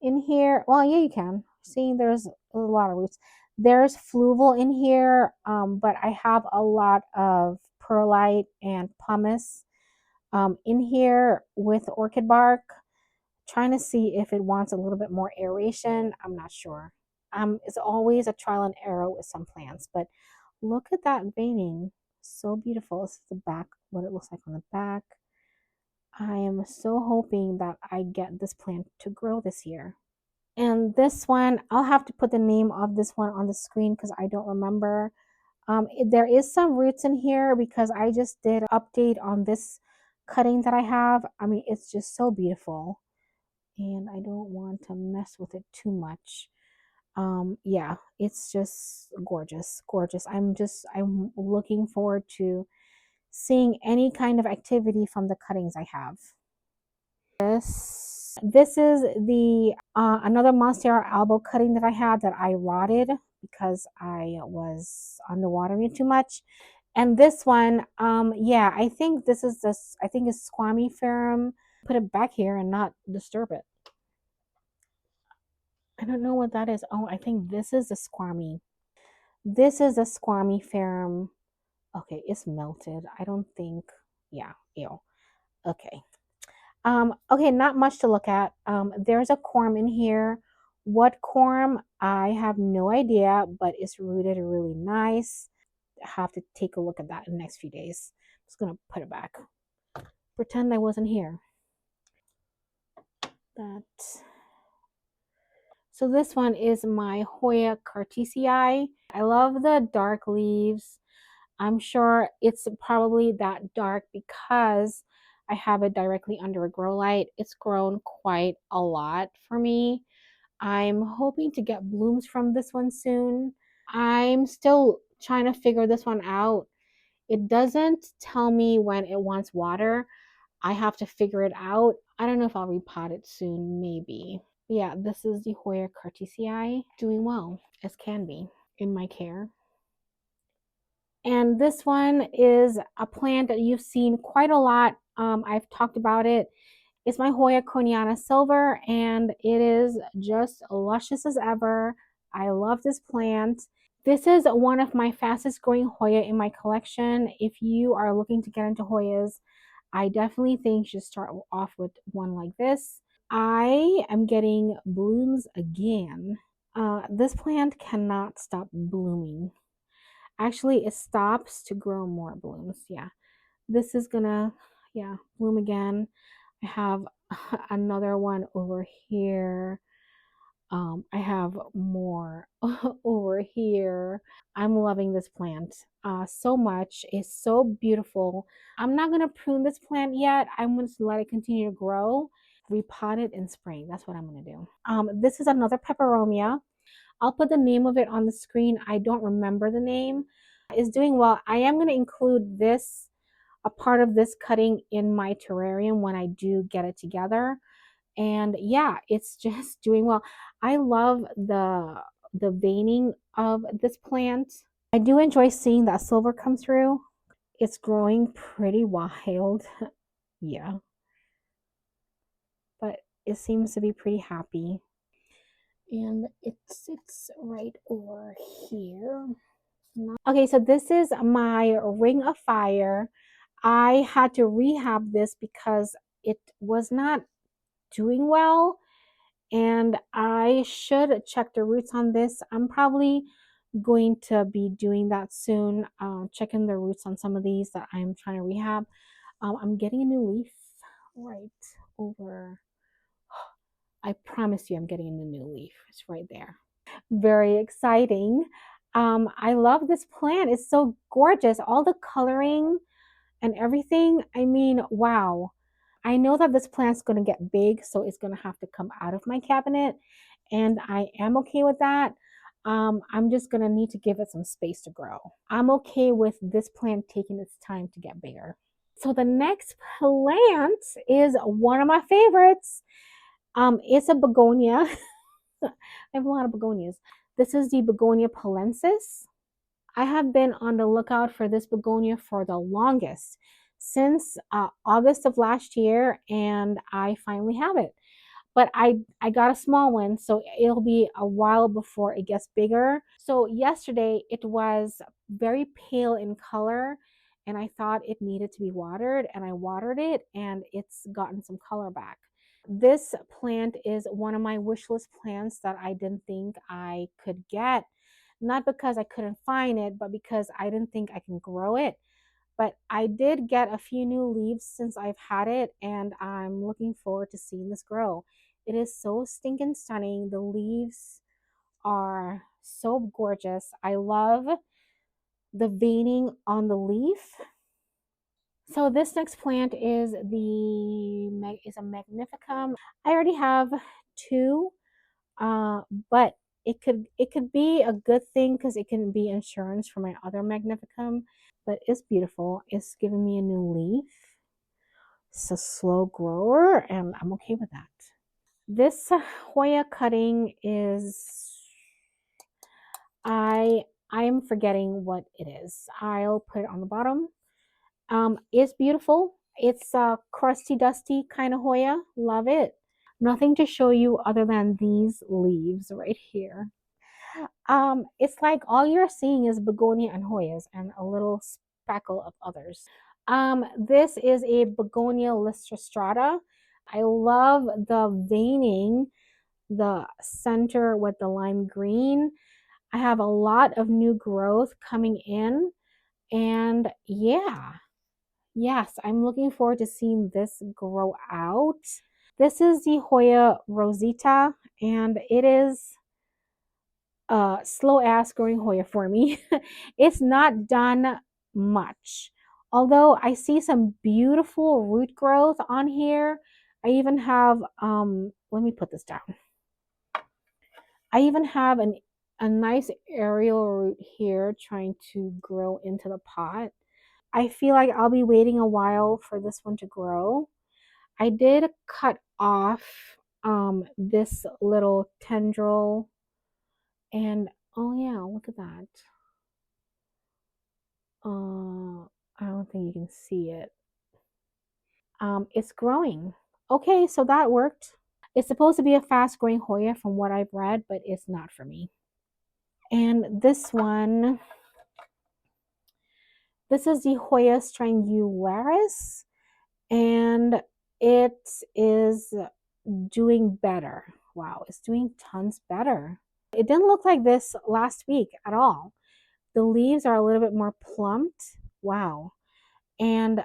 in here. Well, yeah, you can. See, there's a lot of roots. There's fluval in here, but I have a lot of perlite and pumice in here with orchid bark. Trying to see if it wants a little bit more aeration. I'm not sure. It's always a trial and error with some plants, but look at that veining. So beautiful. This is the back, what it looks like on the back. I am so hoping that I get this plant to grow this year. And this one, I'll have to put the name of this one on the screen because I don't remember. There is some roots in here because I just did an update on this cutting that I have. I mean, it's just so beautiful. And I don't want to mess with it too much. Yeah, it's just gorgeous, gorgeous. I'm looking forward to seeing any kind of activity from the cuttings I have. This is the another Monstera albo cutting that I had that I rotted because I was underwatering it too much. And this one, yeah, I think this is this. I think it's Squamiferum. Put it back here and not disturb it. I don't know what that is. Oh, I think this is a squammy. This is a Squamiferum. Okay, it's melted. I don't think. Yeah, ew. Okay. Okay, not much to look at. There's a corm in here. What corm? I have no idea, but it's rooted really nice. I have to take a look at that in the next few days. I'm just gonna put it back. Pretend I wasn't here. That. So this one is my Hoya cartesii. I love the dark leaves. I'm sure it's probably that dark because I have it directly under a grow light. It's grown quite a lot for me. I'm hoping to get blooms from this one soon. I'm still trying to figure this one out. It doesn't tell me when it wants water. I have to figure it out. I don't know if I'll repot it soon, maybe. But yeah, this is the Hoya cartesii. Doing well, as can be, in my care. And this one is a plant that you've seen quite a lot. I've talked about it. It's my Hoya Corniana Silver, and it is just luscious as ever. I love this plant. This is one of my fastest growing Hoya in my collection. If you are looking to get into Hoyas, I definitely think you should start off with one like this. I am getting blooms again. This plant cannot stop blooming. Actually, it stops to grow more blooms. Yeah, this is gonna, yeah, bloom again. I have another one over here. I have more over here. I'm loving this plant so much. It's so beautiful. I'm not gonna prune this plant yet. I'm going to let it continue to grow. Repot it in spring. That's what I'm gonna do. This is another peperomia. I'll put the name of it on the screen. I don't remember the name. It's doing well. I am going to include this, a part of this cutting in my terrarium when I do get it together. And yeah, it's just doing well. I love the veining of this plant. I do enjoy seeing that silver come through. It's growing pretty wild. Yeah. But it seems to be pretty happy. And it sits right over here. Okay, so this is my Ring of Fire. I had to rehab this because it was not doing well, and I should check the roots on this. I'm probably going to be doing that soon, checking the roots on some of these that I'm trying to rehab. I'm getting a new leaf right over. I promise you, I'm getting a new leaf. It's right there. Very exciting. I love this plant. It's so gorgeous. All the coloring and everything. I mean, wow. I know that this plant's going to get big, so it's going to have to come out of my cabinet, and I am okay with that. I'm just going to need to give it some space to grow. I'm okay with this plant taking its time to get bigger. So the next plant is one of my favorites. It's a begonia. I have a lot of begonias. This is the begonia palensis. I have been on the lookout for this begonia for the longest, since August of last year, and I finally have it. But I got a small one, so it'll be a while before it gets bigger. So yesterday it was very pale in color, and I thought it needed to be watered, and I watered it, and it's gotten some color back. This plant is one of my wish list plants that I didn't think I could get, not because I couldn't find it, but because I didn't think I can grow it. But I did get a few new leaves since I've had it, and I'm looking forward to seeing this grow. It is so stinking stunning. The leaves are so gorgeous. I love the veining on the leaf. So this next plant is a magnificum. I already have two, but it could be a good thing because it can be insurance for my other magnificum. But it's beautiful. It's giving me a new leaf. It's a slow grower, and I'm okay with that. This Hoya cutting is I am forgetting what it is. I'll put it on the bottom. It's beautiful. It's a crusty, dusty kind of Hoya. Love it. Nothing to show you other than these leaves right here. It's like all you're seeing is begonia and Hoyas and a little speckle of others. This is a begonia lysistrata. I love the veining, the center with the lime green. I have a lot of new growth coming in, and yeah, yes, I'm looking forward to seeing this grow out. This is the Hoya rosita, and it is slow ass growing Hoya for me. It's not done much. Although I see some beautiful root growth on here. I even have, let me put this down. I even have a nice aerial root here trying to grow into the pot. I feel like I'll be waiting a while for this one to grow. I did cut off this little tendril, and oh yeah, look at that. I don't think you can see it. It's growing. Okay, so that worked. It's supposed to be a fast growing Hoya from what I've read, but it's not for me. And this one, this is the Hoya strangularis, and it is doing better. Wow, it's doing tons better. It didn't look like this last week at all. The leaves are a little bit more plumped. Wow. And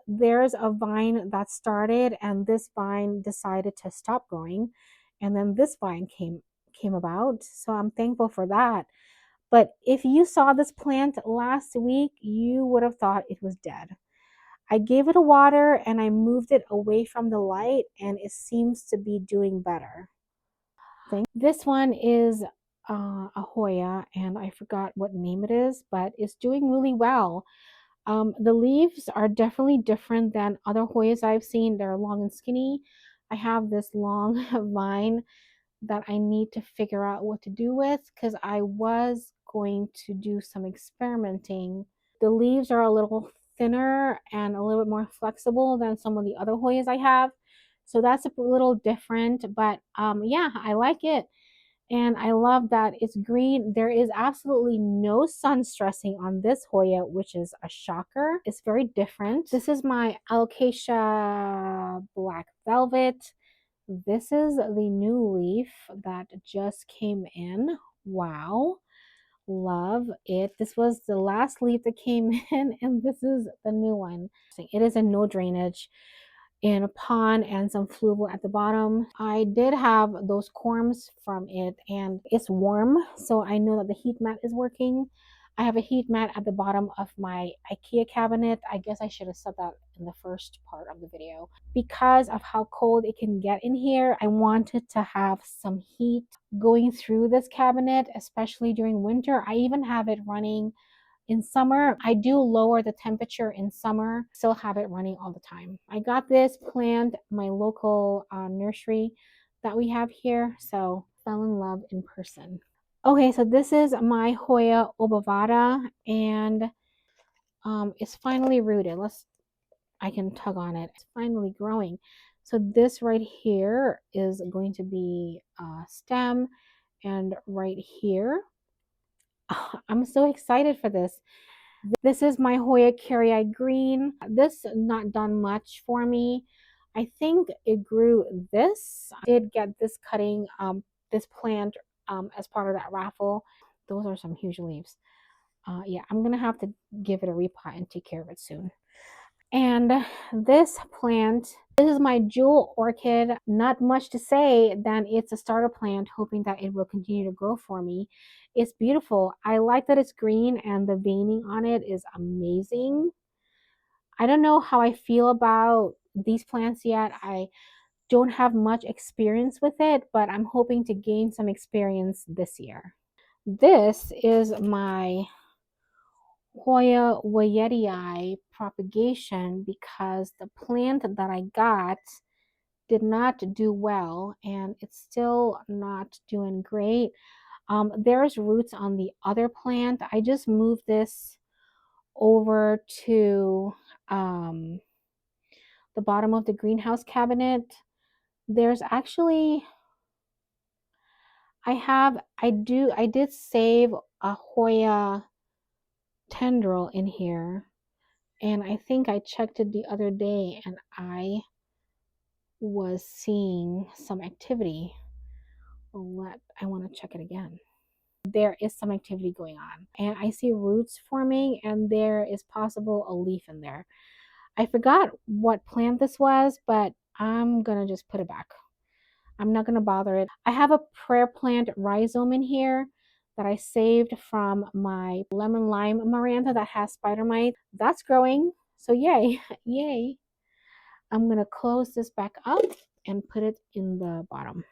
there's a vine that started, and this vine decided to stop growing, and then this vine came about. So I'm thankful for that. But if you saw this plant last week, you would have thought it was dead. I gave it a water and I moved it away from the light, and it seems to be doing better. This one is a Hoya, and I forgot what name it is, but it's doing really well. The leaves are definitely different than other Hoyas I've seen. They're long and skinny. I have this long vine that I need to figure out what to do with because I was going to do some experimenting. The leaves are a little thinner and a little bit more flexible than some of the other Hoyas I have. So that's a little different, but yeah, I like it. And I love that it's green. There is absolutely no sun stressing on this Hoya, which is a shocker. It's very different. This is my Alocasia Black Velvet. This is the new leaf that just came in. Wow. love it. This was the last leaf that came in, and this is the new one. It is a no drainage in a pond and some fluval at the bottom. I did have those corms from it, and it's warm, so I know that the heat mat is working. I have a heat mat at the bottom of my IKEA cabinet. I guess I should have said that in the first part of the video. Because of how cold it can get in here, I wanted to have some heat going through this cabinet, especially during winter. I even have it running in summer. I do lower the temperature in summer, still have it running all the time. I got this plant my local nursery that we have here, so fell in love in person. Okay, so this is my Hoya obovata, and it's finally rooted. I can tug on it. It's finally growing. So this right here is going to be a stem, and right here, I'm so excited for this. This is my Hoya Carry Green. This not done much for me. I think it grew this. I did get this cutting, this plant as part of that raffle. Those are some huge leaves. Yeah, I'm gonna have to give it a repot and take care of it soon. And this plant, this is my jewel orchid. Not much to say than it's a starter plant, hoping that it will continue to grow for me. It's beautiful. I like that it's green and the veining on it is amazing. I don't know how I feel about these plants yet. I don't have much experience with it, but I'm hoping to gain some experience this year. This is my Hoya Wyetii propagation because the plant that I got did not do well, and it's still not doing great. There's roots on the other plant. I just moved this over to the bottom of the greenhouse cabinet. There's actually, I did save a Hoya tendril in here. And I think I checked it the other day and I was seeing some activity. I want to check it again. There is some activity going on. And I see roots forming and there is possible a leaf in there. I forgot what plant this was, but I'm going to just put it back. I'm not going to bother it. I have a prayer plant rhizome in here that I saved from my lemon lime maranta that has spider mite. That's growing. So yay, yay. I'm going to close this back up and put it in the bottom.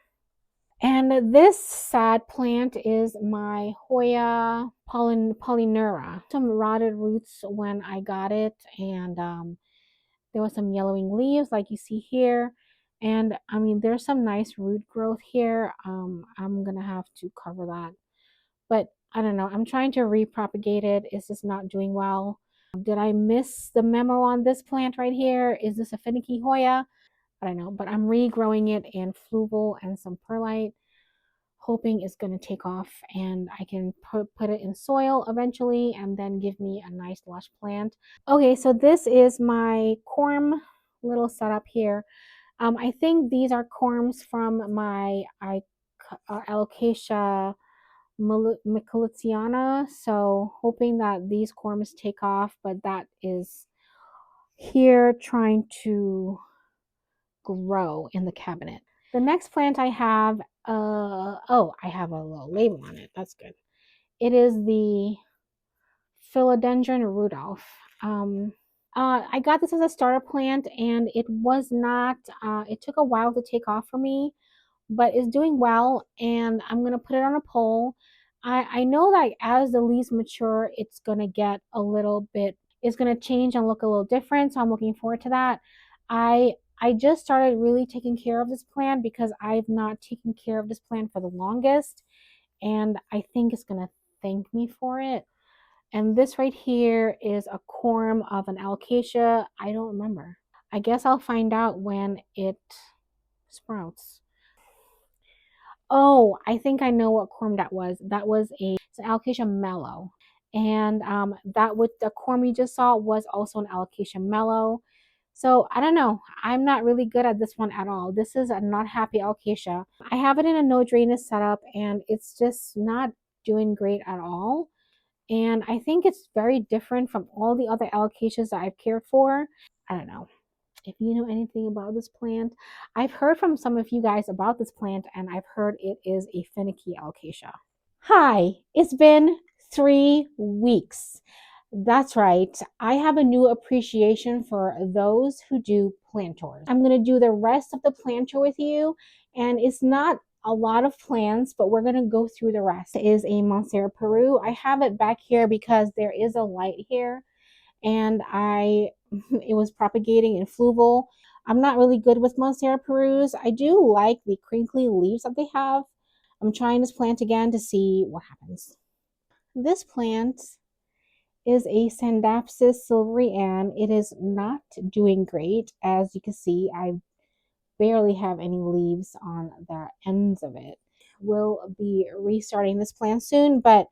And this sad plant is my Hoya polynura. Some rotted roots when I got it, and there was some yellowing leaves like you see here. And I mean, there's some nice root growth here. I'm gonna have to cover that. But I don't know. I'm trying to repropagate it. It's just not doing well. Did I miss the memo on this plant right here? Is this a finicky Hoya? I don't know, but I'm regrowing it in fluval and some perlite, hoping it's going to take off and I can put it in soil eventually and then give me a nice lush plant. Okay, so this is my corm little setup here. I think these are corms from my Alocasia Michelitiana, so hoping that these corms take off, but that is here trying to grow in the cabinet. The next plant I have, oh, I have a little label on it. That's good. It is the Philodendron Rudolph. I got this as a starter plant and it was not, it took a while to take off for me, but it's doing well and I'm going to put it on a pole. I know that as the leaves mature, it's going to get a little bit, it's going to change and look a little different. So I'm looking forward to that. I just started really taking care of this plant because I've not taken care of this plant for the longest. And I think it's going to thank me for it. And this right here is a corm of an alocasia. I don't remember. I guess I'll find out when it sprouts. Oh, I think I know what corm that was. That was it's an alocasia mellow. And that with the corm you just saw was also an alocasia mellow. So I don't know. I'm not really good at this one at all. This is a not happy alocasia. I have it in a no drainage setup and it's just not doing great at all. And I think it's very different from all the other alocasias that I've cared for. I don't know if you know anything about this plant. I've heard from some of you guys about this plant, and I've heard it is a finicky alocasia. Hi, it's been 3 weeks. That's right. I have a new appreciation for those who do plant tours. I'm going to do the rest of the plant tour with you, and it's not a lot of plants, but we're going to go through the rest. It is a Monstera Peru. I have it back here because there is a light here, and it was propagating in fluval. I'm not really good with Monstera Perus. I do like the crinkly leaves that they have. I'm trying this plant again to see what happens. This plant is a Sandapsis silvery Ann. It is not doing great. As you can see, I barely have any leaves on the ends of it. We'll be restarting this plant soon, but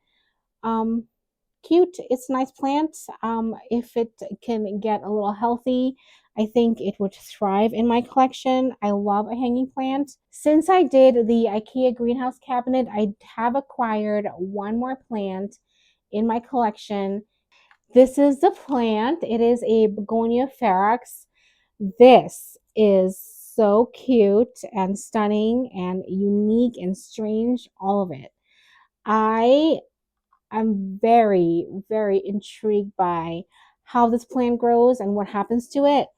cute. It's a nice plant. If it can get a little healthy, I think it would thrive in my collection. I love a hanging plant. Since I did the IKEA greenhouse cabinet, I have acquired one more plant in my collection. This is the plant. It is a Begonia ferox. This is so cute and stunning and unique and strange, all of it. I'm very, very intrigued by how this plant grows and what happens to it.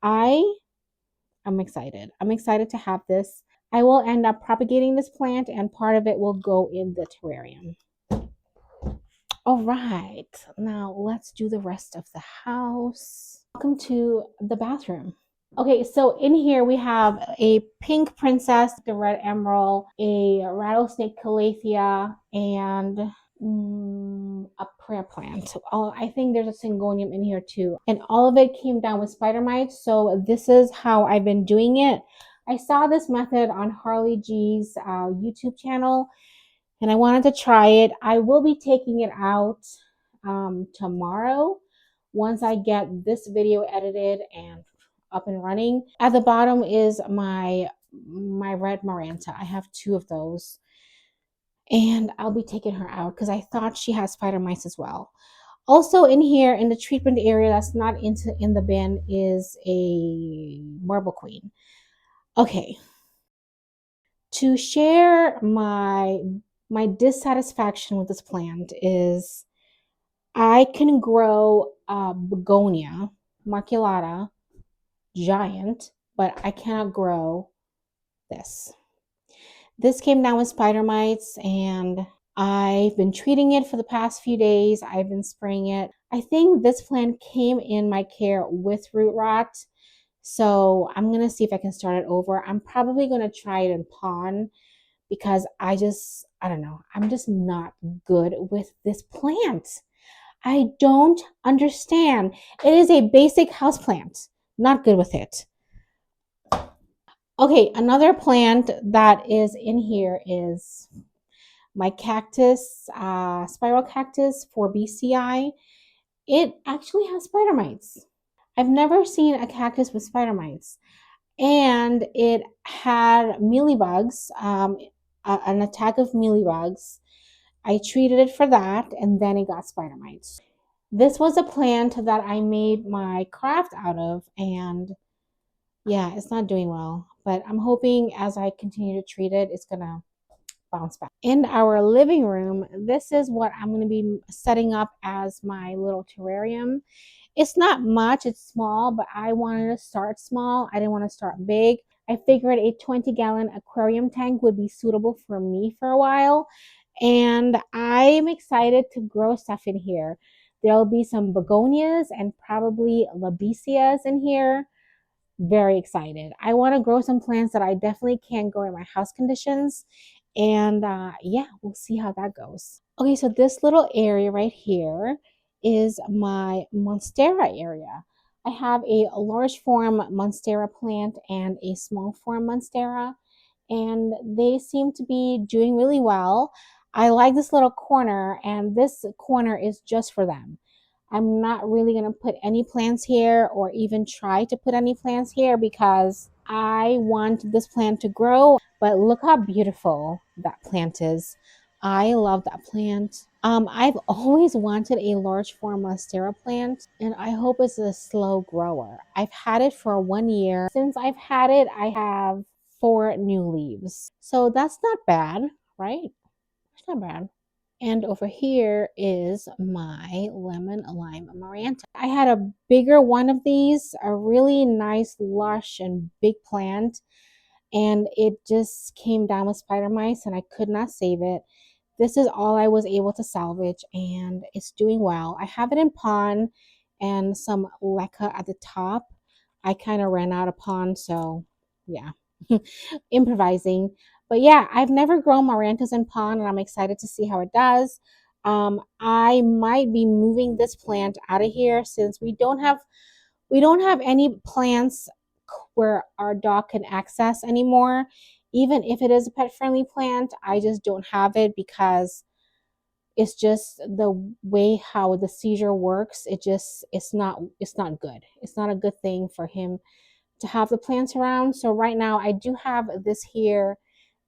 I'm excited. I'm excited to have this. I will end up propagating this plant, and part of it will go in the terrarium. All right, now let's do the rest of the house. Welcome to the bathroom. Okay, so in here we have a pink princess, the red emerald, a rattlesnake calathea, and a prayer plant. I think there's a syngonium in here too. And all of it came down with spider mites. So this is how I've been doing it. I saw this method on Harley G's YouTube channel, and I wanted to try it. I will be taking it out tomorrow once I get this video edited and up and running. At the bottom is my red Maranta. I have 2 of those, and I'll be taking her out because I thought she had spider mites as well. Also in here in the treatment area that's not in the bin is a marble queen. Okay, to share my dissatisfaction with this plant is I can grow a begonia maculata giant, but I cannot grow this. This came down with spider mites, and I've been treating it for the past few days. I've been spraying it. I think this plant came in my care with root rot, so I'm going to see if I can start it over. I'm probably going to try it in pon because I don't know. I'm just not good with this plant. I don't understand. It is a basic house plant. Not good with it. Okay, another plant that is in here is my cactus, spiral cactus for BCI. It actually has spider mites. I've never seen a cactus with spider mites. And it had mealybugs, an attack of mealybugs. I treated it for that, and then it got spider mites. This was a plant that I made my craft out of, and yeah, it's not doing well. But I'm hoping as I continue to treat it, it's going to bounce back. In our living room, this is what I'm going to be setting up as my little terrarium. It's not much, it's small, but I wanted to start small. I didn't want to start big. I figured a 20-gallon aquarium tank would be suitable for me for a while. And I'm excited to grow stuff in here. There'll be some begonias and probably labesias in here. Very excited. I want to grow some plants that I definitely can't grow in my house conditions. And yeah, we'll see how that goes. Okay, so this little area right here is my Monstera area. I have a large form Monstera plant and a small form Monstera, and they seem to be doing really well. I like this little corner, and this corner is just for them. I'm not really going to put any plants here or even try to put any plants here because I want this plant to grow. But look how beautiful that plant is. I love that plant. I've always wanted a large form monstera plant, and I hope it's a slow grower. I've had it for 1 year. Since I've had it, I have 4 new leaves. So that's not bad, right? It's not bad. And over here is my lemon lime maranta. I had a bigger one of these, a really nice, lush, and big plant, and it just came down with spider mice, and I could not save it. This is all I was able to salvage, and it's doing well. I have it in pond and some leca at the top. I kind of ran out of pond, so yeah, improvising. But yeah, I've never grown marantas in pond, and I'm excited to see how it does. I might be moving this plant out of here since we don't have any plants where our dog can access anymore. Even if it is a pet friendly plant, I just don't have it because it's just the way how the seizure works. It's not good. It's not a good thing for him to have the plants around. So right now I do have this here.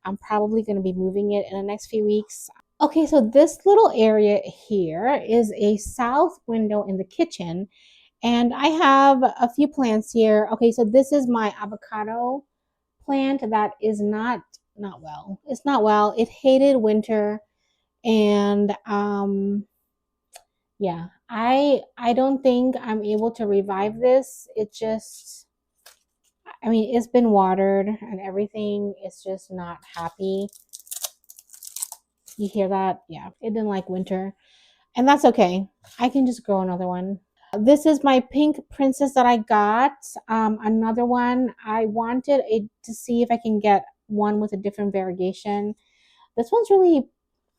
I'm probably going to be moving it in the next few weeks. Okay, so this little area here is a south window in the kitchen, and I have a few plants here. Okay, so this is my avocado plant that is not well. It's not well. It hated winter, and yeah, I don't think I'm able to revive this. It just, I mean, it's been watered and everything. It's just not happy. You hear that? Yeah, it didn't like winter, and that's okay. I can just grow another one. This is my pink princess that I got. Another one. I wanted it to see if I can get one with a different variegation. This one's really,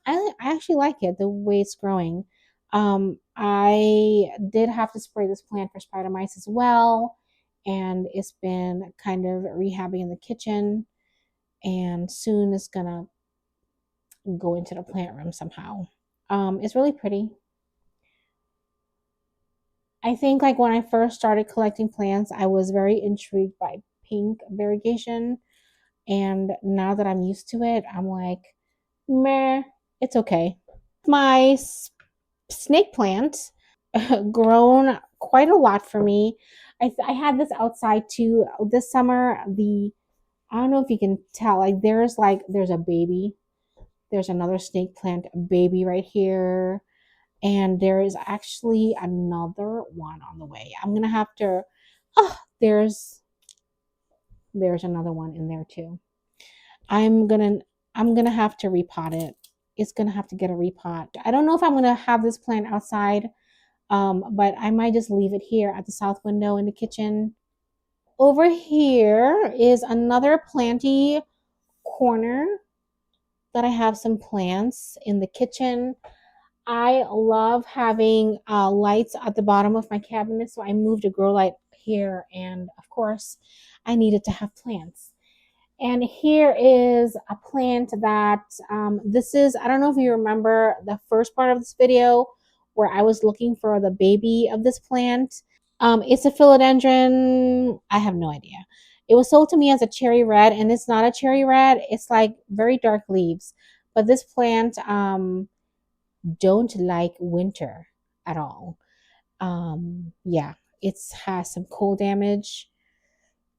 I actually like it the way it's growing. I did have to spray this plant for spider mice as well, and it's been kind of rehabbing in the kitchen, and soon it's gonna go into the plant room somehow. It's really pretty. I think like when I first started collecting plants, I was very intrigued by pink variegation, and now that I'm used to it, I'm like, meh, it's okay. My snake plant grown quite a lot for me. I had this outside too this summer. I don't know if you can tell, there's a baby. There's another snake plant baby right here. And there is actually another one on the way. I'm gonna have to. Oh, there's another one in there too. I'm gonna I'm gonna have to repot it. It's gonna have to get a repot. I don't know if I'm gonna have this plant outside, but I might just leave it here at the south window in the kitchen. Over here is another planty corner that I have some plants in the kitchen. I love having lights at the bottom of my cabinet, so I moved a grow light here, and of course, I needed to have plants. And here is a plant that this is, I don't know if you remember the first part of this video where I was looking for the baby of this plant. It's a philodendron. I have no idea. It was sold to me as a cherry red, and it's not a cherry red. It's like very dark leaves. But this plant don't like winter at all. Yeah, it has some cold damage.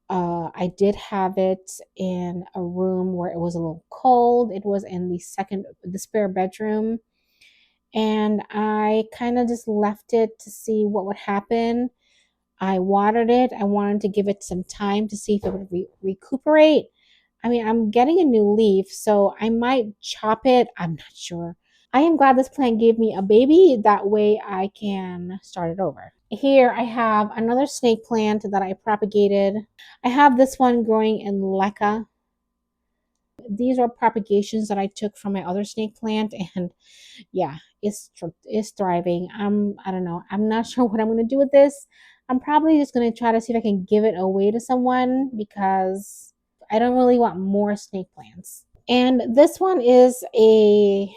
I did have it in a room where it was a little cold. It was in the spare bedroom, and I kind of just left it to see what would happen. I watered it. I wanted to give it some time to see if it would recuperate. I mean, I'm getting a new leaf, so I might chop it. I'm not sure. I am glad this plant gave me a baby. That way I can start it over. Here I have another snake plant that I propagated. I have this one growing in leca. These are propagations that I took from my other snake plant, and yeah, it's thriving. I don't know. I'm not sure what I'm going to do with this. I'm probably just going to try to see if I can give it away to someone because I don't really want more snake plants. And this one is a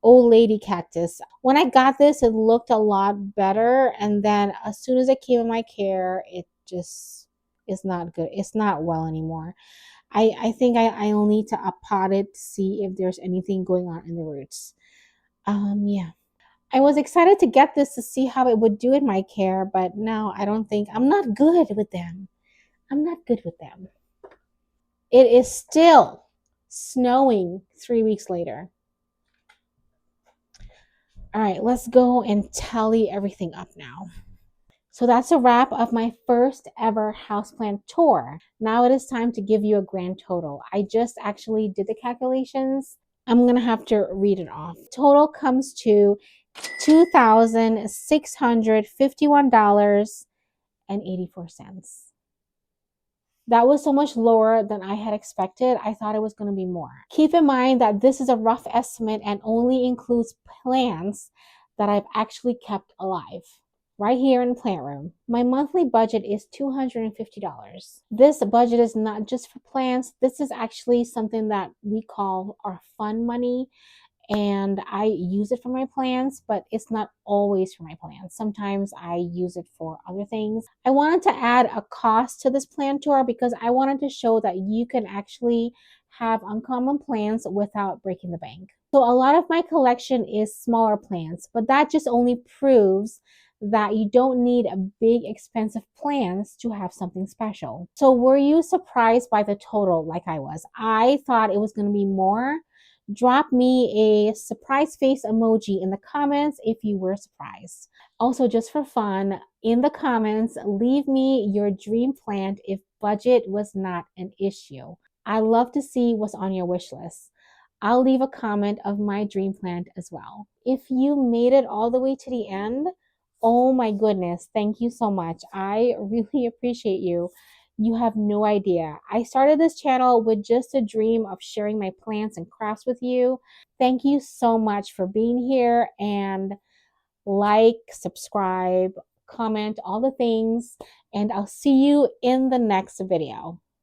old lady cactus. When I got this, it looked a lot better, and then as soon as it came in my care, it just is not good. It's not well anymore. I think I'll need to pot it to see if there's anything going on in the roots. Yeah. I was excited to get this to see how it would do in my care, but now I don't think I'm not good with them. I'm not good with them. It is still snowing 3 weeks later. All right, let's go and tally everything up now. So that's a wrap of my first ever houseplant tour. Now it is time to give you a grand total. I just actually did the calculations. I'm gonna have to read it off. Total comes to $2,651.84. That was so much lower than I had expected. I thought it was going to be more. Keep in mind that this is a rough estimate and only includes plants that I've actually kept alive. Right here in the plant room. My monthly budget is $250. This budget is not just for plants. This is actually something that we call our fun money, and I use it for my plants, but it's not always for my plants. Sometimes I use it for other things. I wanted to add a cost to this plant tour because I wanted to show that you can actually have uncommon plants without breaking the bank. So a lot of my collection is smaller plants, but that just only proves that you don't need a big expensive plants to have something special. So were you surprised by the total like I was? I thought it was going to be more. Drop me a surprise face emoji in the comments if you were surprised. Also, just for fun, in the comments, leave me your dream plant if budget was not an issue. I love to see what's on your wish list. I'll leave a comment of my dream plant as well. If you made it all the way to the end, oh my goodness, thank you so much. I really appreciate you. You have no idea. I started this channel with just a dream of sharing my plants and crafts with you. Thank you so much for being here, and like, subscribe, comment, all the things, and I'll see you in the next video.